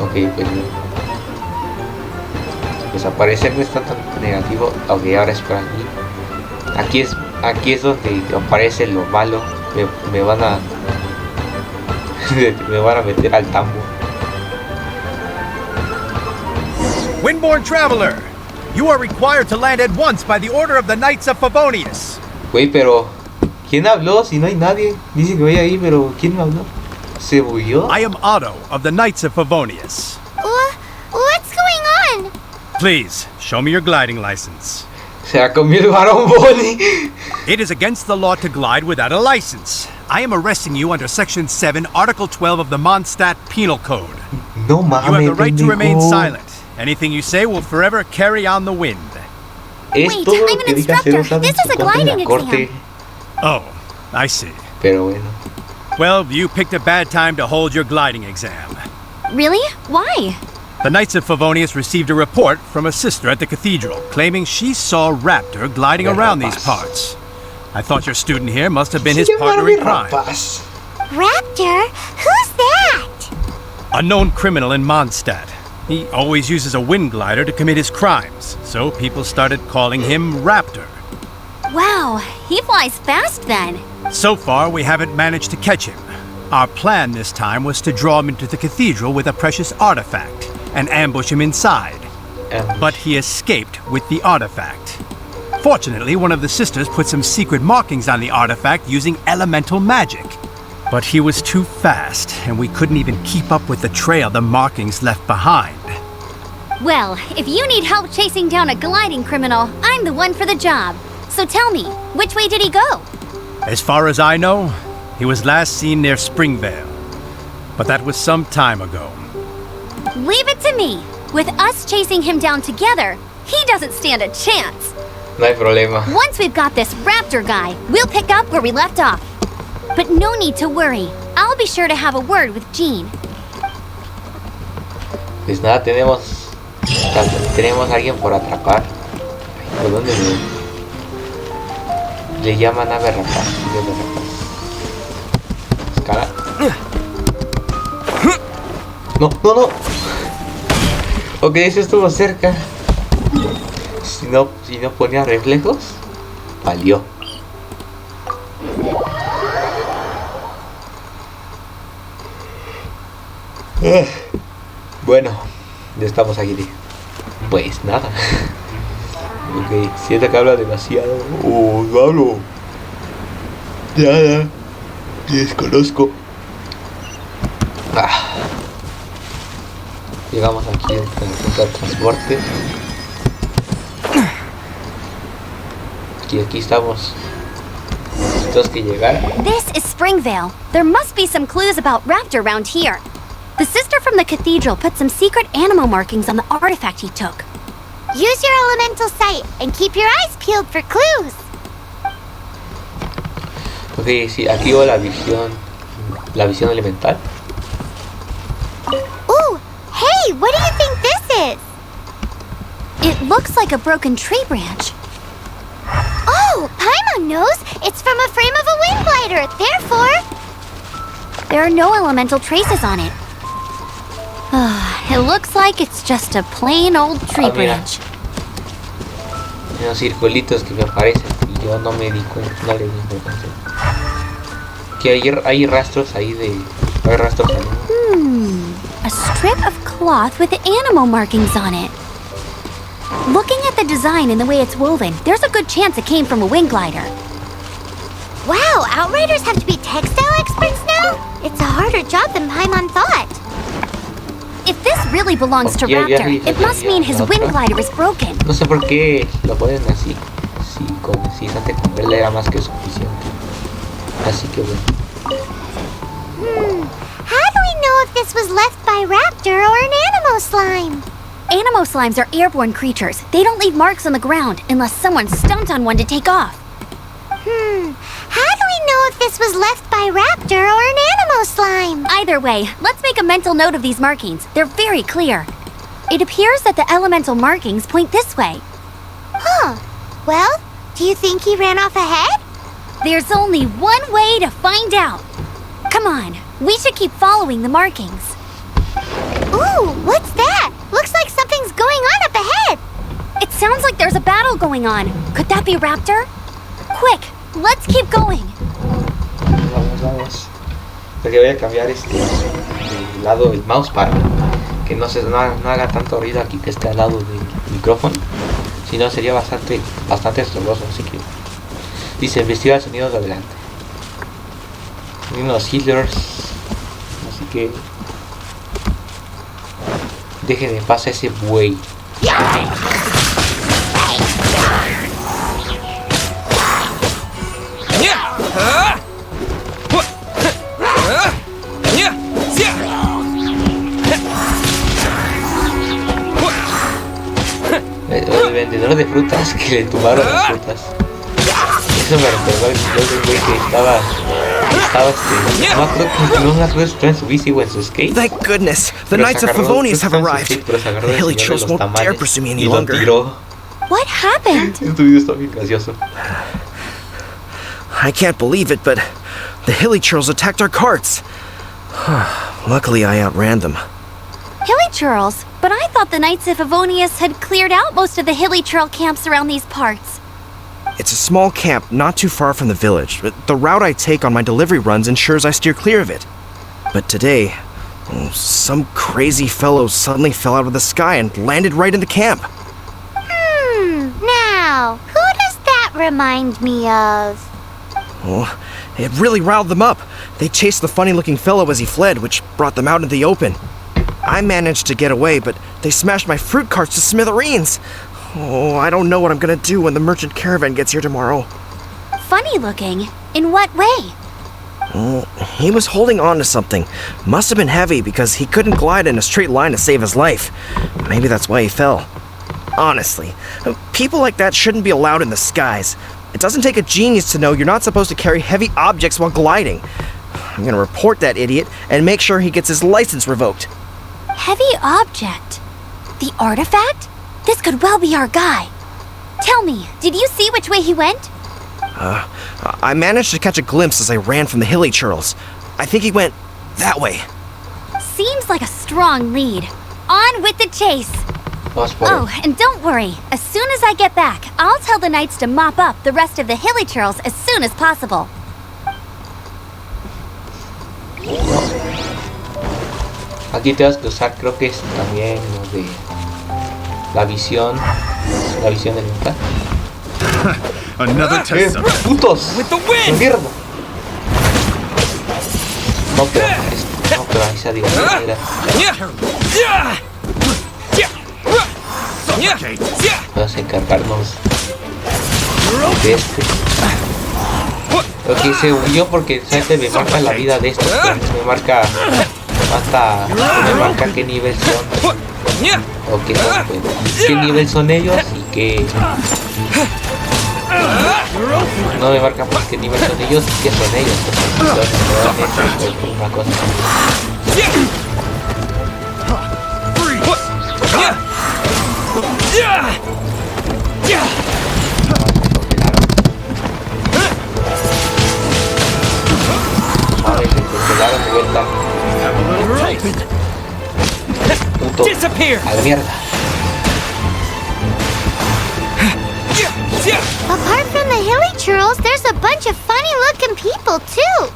Speaker 1: Ok, pues no. Desaparecer no está tan negativo. Ok, ahora es por aquí. Aquí es donde aparece lo malo. Me van a me van a meter al tambo.
Speaker 10: Windborne Traveler, you are required to land at once by the order of the Knights of Favonius.
Speaker 1: Güey, pero ¿quién habló? Si no hay nadie. Dice que voy ahí, pero ¿quién me habló? ¿Se bugueó?
Speaker 10: I am Otto of the Knights of Favonius.
Speaker 2: What's going on?
Speaker 10: Please, show me your gliding license.
Speaker 1: Se ha comido el varón Bonnie.
Speaker 10: It is against the law to glide without a license. I am arresting you under Section 7, Article 12 of the Mondstadt Penal Code.
Speaker 1: No mames,
Speaker 10: you have the right to remain
Speaker 1: pendejo.
Speaker 10: silent. Anything you say will forever carry on the wind.
Speaker 2: Wait, I'm an instructor. This is a gliding exam.
Speaker 10: Oh, I see.
Speaker 1: Pero bueno.
Speaker 10: Well, you picked a bad time to hold your gliding exam.
Speaker 2: Really? Why?
Speaker 10: The Knights of Favonius received a report from a sister at the cathedral claiming she saw Raptor gliding around these parts. I thought your student here must have been his partner in crime.
Speaker 2: Raptor? Who's that?
Speaker 10: A known criminal in Mondstadt. He always uses a wind glider to commit his crimes, so people started calling him Raptor.
Speaker 2: Wow, he flies fast then.
Speaker 10: So far, we haven't managed to catch him. Our plan this time was to draw him into the cathedral with a precious artifact and ambush him inside. But he escaped with the artifact. Fortunately, one of the sisters put some secret markings on the artifact using elemental magic. But he was too fast, and we couldn't even keep up with the trail the markings left behind.
Speaker 2: Well, if you need help chasing down a gliding criminal, I'm the one for the job. So tell me, which way did he go?
Speaker 10: As far as I know, he was last seen near Springvale. But that was some time ago.
Speaker 2: Leave it to me. With us chasing him down together, he doesn't stand a chance.
Speaker 1: No hay problema.
Speaker 2: Once we've got this Raptor guy, we'll pick up where we left off. But no need to worry. I'll be sure to have a word with Jean.
Speaker 1: Pues nada, tenemos Tenemos a alguien por atrapar. ¿Por dónde me? Le llaman ave rapaz. Escala. No. Ok, eso estuvo cerca. Si no ponía reflejos, valió. Bueno, ya estamos aquí. Pues nada. Ok, siento que habla demasiado. No hablo nada. Desconozco. Llegamos aquí al punto de transporte. Y aquí estamos. Tenemos que llegar.
Speaker 2: This is Springvale. There must be some clues about Raptor around here. The sister from the cathedral put some secret animal markings on the artifact he took. Use your elemental sight and keep your eyes peeled for clues.
Speaker 1: Ok, sí, activo la visión elemental.
Speaker 2: Ooh, hey, what do you think this is? It looks like a broken tree branch. Oh, Paimon knows. It's from a frame of a wind glider. Therefore, there are no elemental traces on it. It looks like it's just a plain old tree branch.
Speaker 1: Unos circulitos que me aparecen y yo no me di cuenta, no le di importancia. Que hay rastros ahí de... Hay rastros ahí.
Speaker 2: A strip of cloth with animal markings on it. Looking at the design and the way it's woven, there's a good chance it came from a wind glider. Wow, Outriders have to be textile experts now? It's a harder job than Paimon thought. If this really belongs to Raptor, it must mean his wind glider is broken.
Speaker 1: No sé por qué lo ponen así. Sí, con verla era más que suficiente. Así que bueno.
Speaker 2: How do we know if this was left by Raptor or an animal slime? Animo slimes are airborne creatures. They don't leave marks on the ground unless someone stomped on one to take off. How do we know if this was left by Raptor or an animal slime? Either way, let's make a mental note of these markings. They're very clear. It appears that the elemental markings point this way. Well, do you think he ran off ahead? There's only one way to find out. Come on, we should keep following the markings. Ooh, what's that? Looks like something's going on up ahead. It sounds like there's a battle going on. Could that be Raptor? Quick, let's keep going.
Speaker 1: Vamos. Porque voy a cambiar el lado del mouse para que no haga tanto ruido aquí que esté al lado del micrófono. Si no sería bastante estorboso, así que dice investiga sonidos de adelante. Hay unos healers, así que dejen en paz a ese buey. El vendedor de frutas que le tumbaron las frutas. Eso me recordó el güey que estaba no me acuerdo si en su bici o en su skate.
Speaker 5: Thank goodness, the Knights of Favonius have arrived. The hilly trolls won't dare pursue me any longer.
Speaker 2: What happened?
Speaker 1: Este video está bien gracioso.
Speaker 5: I can't believe it, but the hilly trolls attacked our carts. Luckily, I outran them.
Speaker 2: Hilly churls? But I thought the Knights of Favonius had cleared out most of the hilly churl camps around these parts.
Speaker 5: It's a small camp not too far from the village. The route I take on my delivery runs ensures I steer clear of it. But today, some crazy fellow suddenly fell out of the sky and landed right in the camp.
Speaker 2: Now, who does that remind me of?
Speaker 5: Oh, it really riled them up. They chased the funny-looking fellow as he fled, which brought them out into the open. I managed to get away, but they smashed my fruit carts to smithereens. Oh, I don't know what I'm gonna do when the merchant caravan gets here tomorrow.
Speaker 2: Funny looking? In what way?
Speaker 5: He was holding on to something. Must have been heavy because he couldn't glide in a straight line to save his life. Maybe that's why he fell. Honestly, people like that shouldn't be allowed in the skies. It doesn't take a genius to know you're not supposed to carry heavy objects while gliding. I'm gonna report that idiot and make sure he gets his license revoked.
Speaker 2: Heavy object? The artifact? This could well be our guy. Tell me, did you see which way he went?
Speaker 11: I managed to catch a glimpse as I ran from the hilly churls. I think he went that way.
Speaker 2: Seems like a strong lead. On with the chase. Oh, and don't worry. As soon as I get back, I'll tell the knights to mop up the rest of the hilly churls as soon as possible.
Speaker 1: Aquí te vas a usar, creo que es también lo de la visión del Inca.
Speaker 10: Another test.
Speaker 1: ¡Putos! ¡Mierda! No, pero ahí se digo, mira. Vamos a encargarnos de este. Ok, se huyó porque ¿sabes? Me marca la vida de este. Me marca qué nivel son. O qué nivel son ellos y qué. No me marca pues qué nivel son ellos y qué son ellos. Entonces, una cosa. Congelaron de vuelta. Puto. A la mierda.
Speaker 2: Apart from the hilly churls, there's a bunch of funny-looking people, too.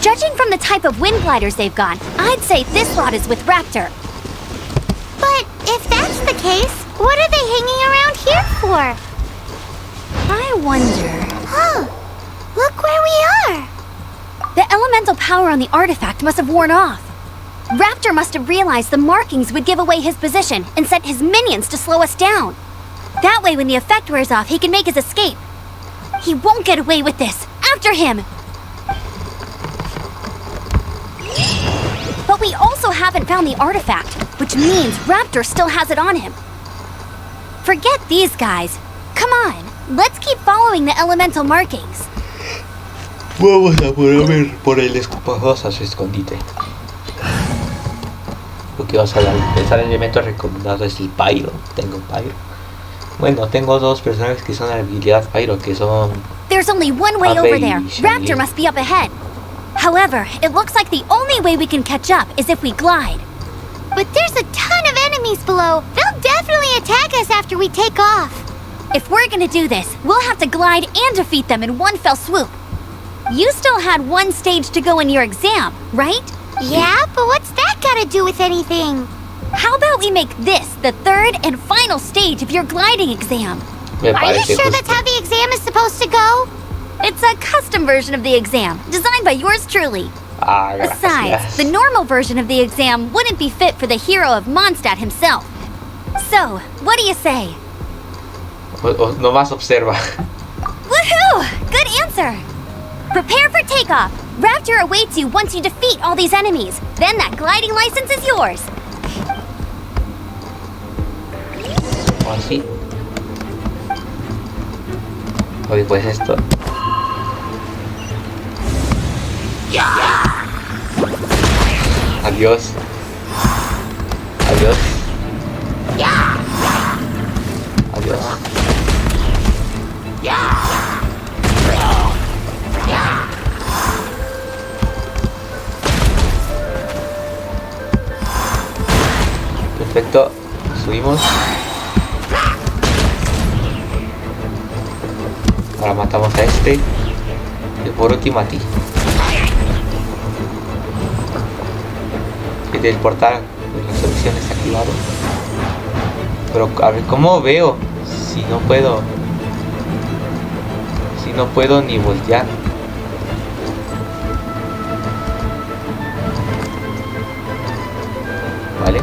Speaker 2: Judging from the type of wind gliders they've got, I'd say this lot is with Raptor. But if that's the case, what are they hanging around here for? I wonder... Huh. Look where we are. The elemental power on the artifact must have worn off. Raptor must have realized the markings would give away his position and sent his minions to slow us down. That way, when the effect wears off, he can make his escape. He won't get away with this. After him! But we also haven't found the artifact, which means Raptor still has it on him. Forget these guys. Come on, let's keep following the elemental markings.
Speaker 1: Vamos a ver por el escupajos a su escondite. Lo que vas a pensar el elemento recomendado es el Pyro. Tengo Pyro. Bueno, tengo dos personajes que son de habilidad Pyro, que son...
Speaker 2: There's only one way over there. Raptor must be up ahead. However, it looks like the only way we can catch up is if we glide. But there's a ton of enemies below. They'll definitely attack us after we take off. If we're gonna do this, we'll have to glide and defeat them in one fell swoop. You still had one stage to go in your exam, right? Yeah, but what's that got to do with anything? How about we make this the third and final stage of your gliding exam? Are you sure that's how the exam is supposed to go? It's a custom version of the exam, designed by yours truly. Besides, the normal version of the exam wouldn't be fit for the hero of Mondstadt himself. So, what do you say?
Speaker 1: No más observa.
Speaker 2: Woohoo! Good answer! Prepare for takeoff. Raptor awaits you once you defeat all these enemies. Then that gliding license is yours.
Speaker 1: Así. Oye, pues esto. Adiós. Adiós. Adiós. Perfecto. Subimos. Ahora matamos a este. Y por último a ti. Y teleportar la solución está activado. Pero a ver, ¿cómo veo? Si no puedo. Si no puedo ni voltear. Vale.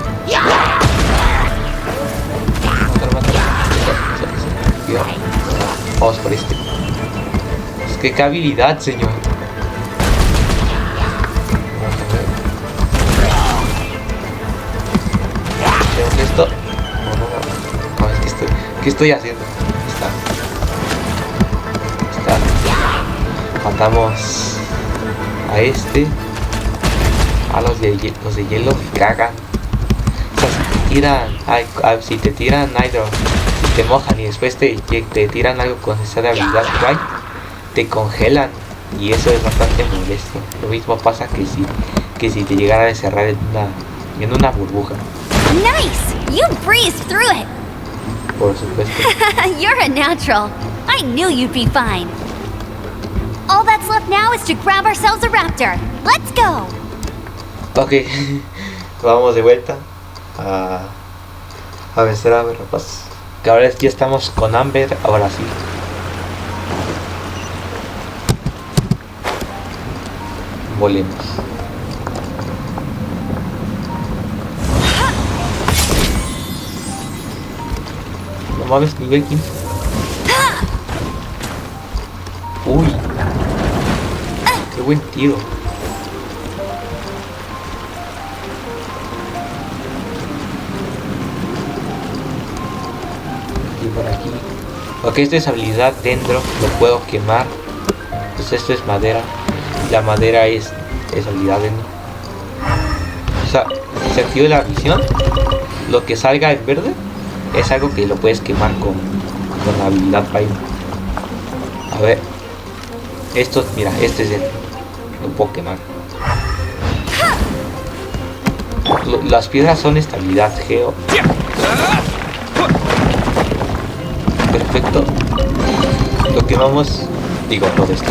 Speaker 1: Vamos por este. Es que qué habilidad, señor. Tenemos esto. No, es que estoy. ¿Qué estoy haciendo? Está. Matamos a este. A los de hielo que cagan. si te tiran algo, si te mojan y después te tiran algo con esa habilidad right, te congelan y eso es bastante molesto. Lo mismo pasa que si te llegara a encerrar en una burbuja.
Speaker 2: Nice! You breezed through it!
Speaker 1: Por supuesto.
Speaker 2: You're a natural. I knew you'd be fine. All that's left now is to grab ourselves a raptor. Let's go!
Speaker 1: Ok, vamos de vuelta a vencer a Amber, rapaz. Que ahora ya estamos con Amber, ahora sí. Volemos. No mames, nivel 15. Uy, qué buen tiro. Y por aquí. Ok, esto es habilidad dentro, lo puedo quemar. Pues esto es madera. La madera es habilidad dentro. O sea, si se activa la visión, lo que salga en verde es algo que lo puedes quemar con la habilidad Prime. A ver. Esto, mira, este es dentro. Lo puedo quemar. Las piedras son estabilidad geo. Perfecto. Lo quemamos. Digo, todo esto.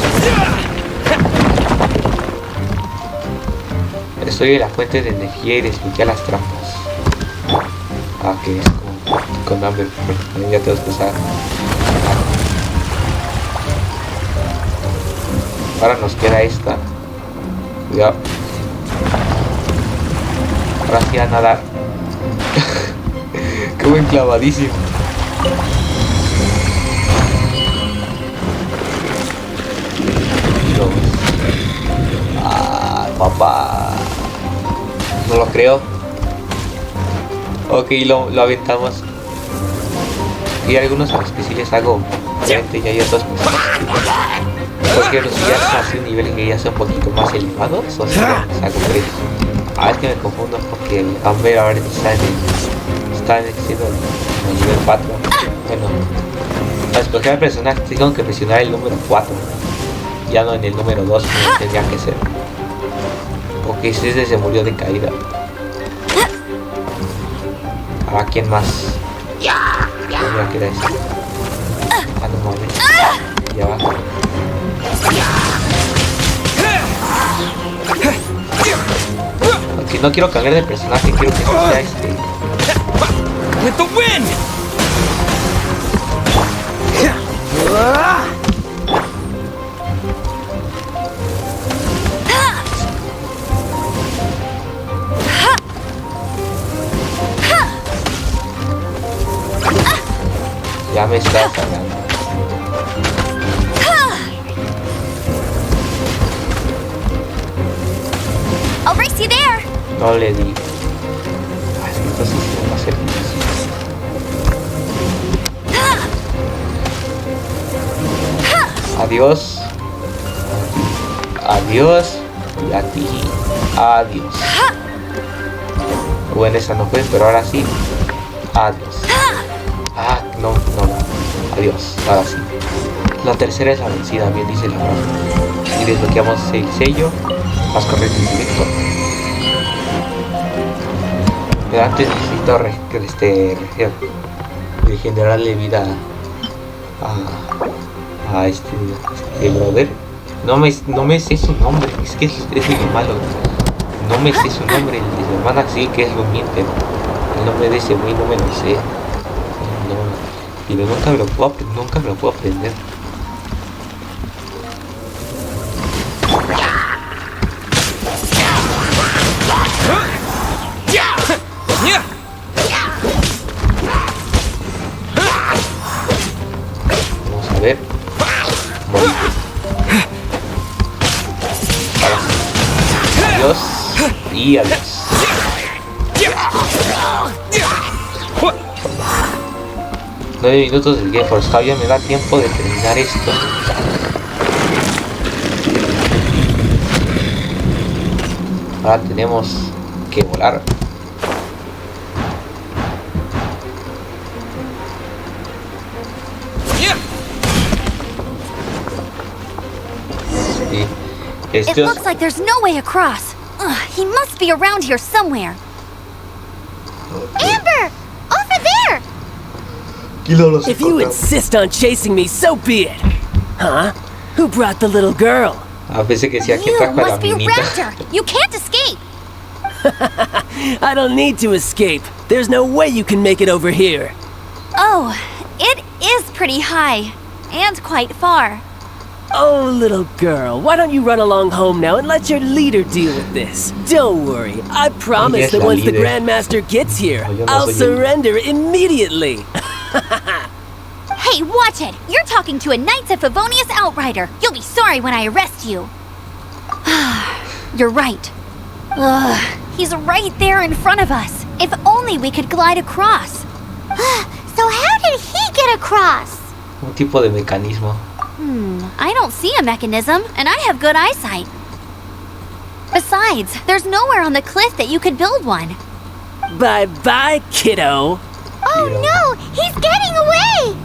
Speaker 1: Estoy en la fuente de energía y desbloquea las trampas. Ah, que es con Amber. Ya te vas a pasar. Ahora nos queda esta. Cuidado. Ahora sí a nadar. Qué buen clavadísimo. Ah, papá. No lo creo. Ok, lo aventamos. Y hay algunos a los que sí les hago frente y hay otros pues, porque los que ya son así un nivel que ya son un poquito más elevados, o sea, les hago 3. Ah, es que me confundo porque Amber ahora está en el nivel 4. Bueno, para escoger al personaje tengo que presionar el número 4. Ya no en el número 2 como tendría que ser. Porque este se murió de caída. Ahora, ¿quién más? Mira que era ese. Ah, no mames. Ya va. Ok, no quiero cambiar de personaje, quiero que sea este.
Speaker 12: With the wind.
Speaker 1: Ya me está sacando.
Speaker 2: I'll race you there.
Speaker 1: No le di. Ah, es que entonces sí va a ser difícil. Adiós. Adiós. Y a ti. Adiós. Bueno, esa no fue, pero ahora sí. Adiós. Ah, no. Adiós. Ahora sí. La tercera es la vencida, bien dice la frase. Y desbloqueamos el sello. Más corriente y directo. Pero antes necesito regenerarle vida a este brother. No me sé su nombre, es que es lo malo. No me sé su nombre, el de su hermana sí que es Lumín, pero el nombre de ese güey no me lo sé. No, pero nunca me lo puedo aprender. Vamos a ver. Adiós y adiós. Nueve minutos del Game Force, todavía me da tiempo de terminar esto. Ahora tenemos que volar.
Speaker 2: It looks like there's no way across. He must be around here somewhere. Amber! Over there!
Speaker 13: If you insist on chasing me, so be it. Huh? Who brought the little girl?
Speaker 2: You must be Raptor! You can't escape!
Speaker 13: I don't need to escape. There's no way you can make it over here.
Speaker 2: Oh, it is pretty high. And quite far.
Speaker 13: Oh, little girl, why don't you run along home now and let your leader deal with this? Don't worry, I promise that once the Grandmaster gets here, I'll surrender immediately.
Speaker 2: Hey, watch it! You're talking to a Knights of Favonius outrider. You'll be sorry when I arrest you. You're right. He's right there in front of us. If only we could glide across. So how did he get across?
Speaker 1: Un tipo de mecanismo.
Speaker 2: I don't see a mechanism, and I have good eyesight. Besides, there's nowhere on the cliff that you could build one.
Speaker 13: Bye-bye, kiddo.
Speaker 2: Oh no! He's getting away!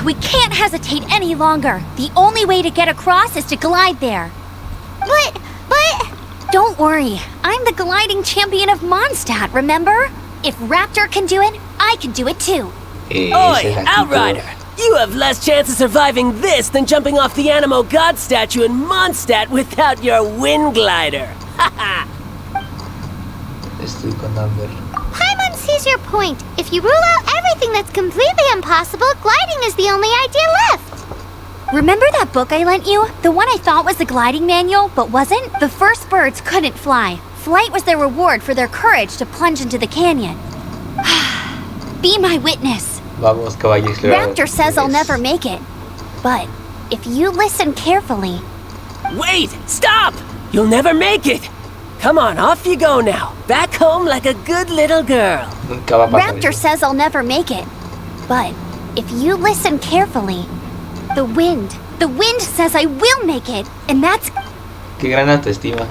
Speaker 2: We can't hesitate any longer. The only way to get across is to glide there. But... Don't worry. I'm the gliding champion of Mondstadt, remember? If Raptor can do it, I can do it too.
Speaker 13: Oi, Outrider! You have less chance of surviving this than jumping off the Animo God statue in Mondstadt without your wind glider.
Speaker 1: Estoy con Amber.
Speaker 2: Paimon sees your point. If you rule out everything that's completely impossible, gliding is the only idea left. Remember that book I lent you? The one I thought was the gliding manual, but wasn't? The first birds couldn't fly. Flight was their reward for their courage to plunge into the canyon. Be my witness.
Speaker 1: Vamos, caballos.
Speaker 2: Raptor says I'll never make it. But if you listen carefully...
Speaker 13: Wait! Stop! You'll never make it! Come on, off you go now. Back home like a good little girl.
Speaker 2: Raptor says I'll never make it. But if you listen carefully... The wind says I will make it. And that's...
Speaker 1: Qué gran autoestima.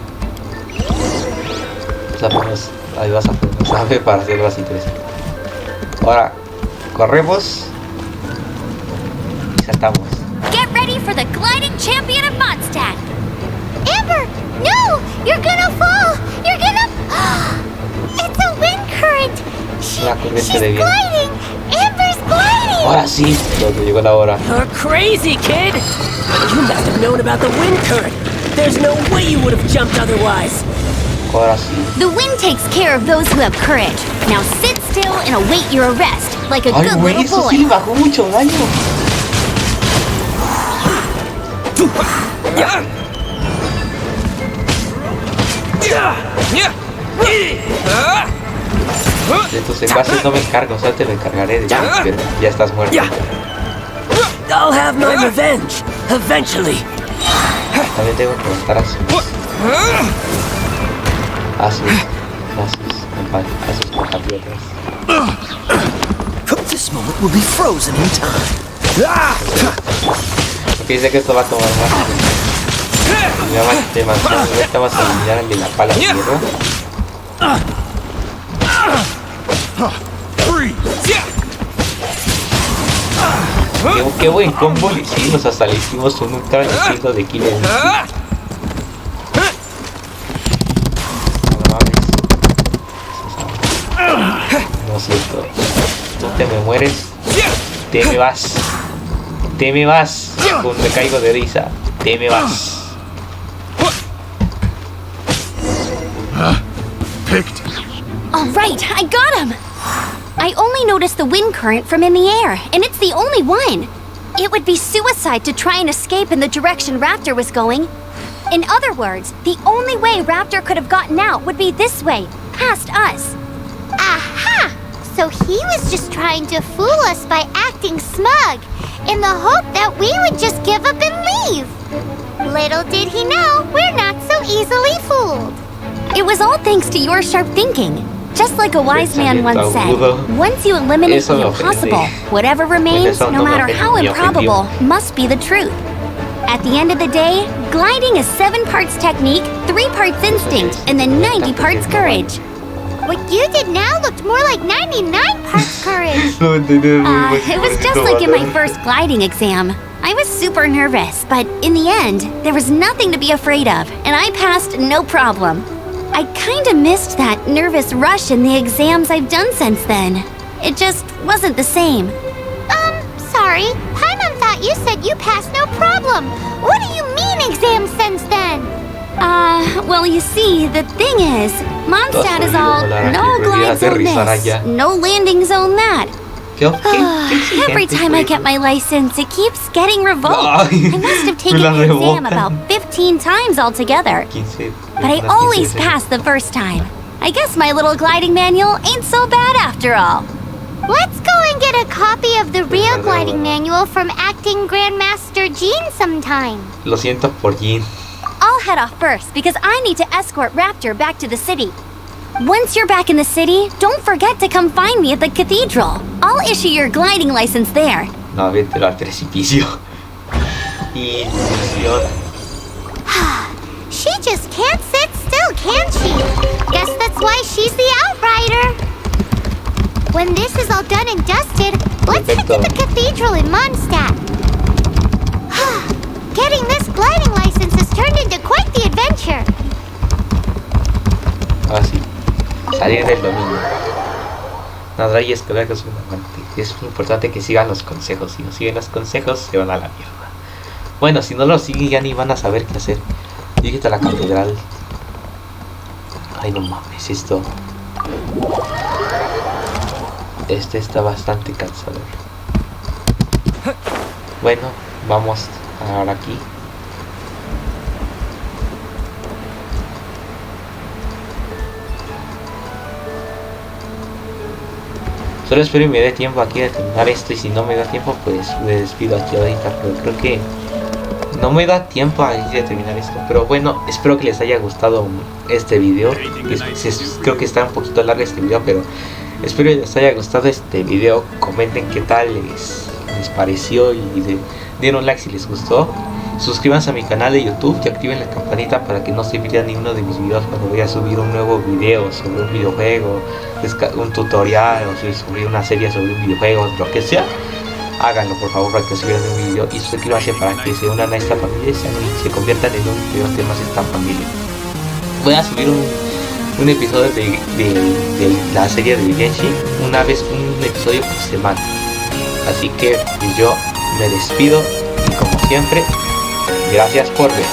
Speaker 1: Ahí vas a poner, ¿sabe? Para hacerlo así interesante. Ahora, corremos y saltamos.
Speaker 2: Get ready for the gliding champion of Mondstadt. Amber, no! You're gonna fall! You're gonna... It's a wind current! She's gliding! Amber's gliding!
Speaker 1: Ahora sí, llegó la hora.
Speaker 13: You're crazy, kid! You must have known about the wind current. There's no way you would have jumped otherwise.
Speaker 1: Ahora sí.
Speaker 2: The wind takes care of those who have courage. Now sit still and await your arrest, like a good little
Speaker 1: eso
Speaker 2: boy.
Speaker 1: Sí, bajó mucho daño. De tus envases no me encargo, o sea, te me encargaré de ti, pero ya estás muerto.
Speaker 13: I'll have my revenge, eventually.
Speaker 1: También tengo que matar a sus compatriotas.
Speaker 5: This moment will be frozen in time.
Speaker 1: Porque dice que esto va a tomar más. Ahorita vas a eliminar el de la pala de hierro. Qué buen combo le hicimos, hasta le hicimos un ultra estilo de Killer Instinct. No es cierto. Tú te me mueres. Te me vas. Te me vas. Me caigo de risa. Te me vas.
Speaker 6: Picked.
Speaker 2: All right, I got him. I only noticed the wind current from in the air, and it's the only one. It would be suicide to try and escape in the direction Raptor was going. In other words, the only way Raptor could have gotten out would be this way, past us. Aha! So he was just trying to fool us by acting smug, in the hope that we would just give up and leave. Little did he know, we're not so easily fooled. It was all thanks to your sharp thinking. Just like a wise man once said, once you eliminate the impossible, whatever remains, no matter how improbable, must be the truth. At the end of the day, gliding is 7 parts technique, 3 parts instinct, and then 90 parts courage. What you did now looked more like 99 parts courage. It was just like in my first gliding exam. I was super nervous, but in the end, there was nothing to be afraid of, and I passed no problem. I kinda missed that nervous rush in the exams I've done since then. It just wasn't the same.
Speaker 14: Sorry. Paimon thought you said you passed no problem. What do you mean exams since then?
Speaker 2: Well, you see, the thing is, Mondstadt is all no glide zone this, no landing zone that. Every time I get my license, it keeps getting revoked. I must have taken the exam about 15 times altogether. But I always pass the first time. I guess my little gliding manual ain't so bad after all.
Speaker 14: Let's go and get a copy of the real gliding manual from acting Grandmaster Jean sometime.
Speaker 1: Lo siento por Jean.
Speaker 2: I'll head off first because I need to escort Raptor back to the city. Once you're back in the city, don't forget to come find me at the cathedral. I'll issue your gliding license there.
Speaker 1: No, vete al precipicio. Y
Speaker 14: She just can't sit still, can she? Guess that's why she's the outrider. When this is all done and dusted, let's head to the cathedral in Mondstadt. Getting this gliding license has turned into quite the adventure.
Speaker 1: sí. Salir del dominio. Nadar y escalar es un amante. Es importante que sigan los consejos. Si no siguen los consejos, se van a la mierda. Bueno, si no los siguen, ya ni van a saber qué hacer. Dígate a la catedral. Ay, no mames, esto. Este está bastante cansador. Bueno, vamos ahora aquí. Solo espero y me dé tiempo aquí de terminar esto, y si no me da tiempo, pues me despido aquí ahorita, pero creo que no me da tiempo de terminar esto. Pero bueno, espero que les haya gustado este video. Creo que está un poquito largo este video, pero espero que les haya gustado este video. Comenten qué tal les pareció y den un like si les gustó. Suscríbanse a mi canal de YouTube y activen la campanita para que no se pierdan ni uno de mis videos cuando voy a subir un nuevo video sobre un videojuego, un tutorial o sobre una serie sobre un videojuego, lo que sea. Háganlo por favor para que subieran un video y suscríbanse para que se unan a esta familia y se conviertan en un integrante más de esta familia. Voy a subir un episodio de la serie de Genshin, un episodio por semana. Así que yo me despido y como siempre, gracias por ver.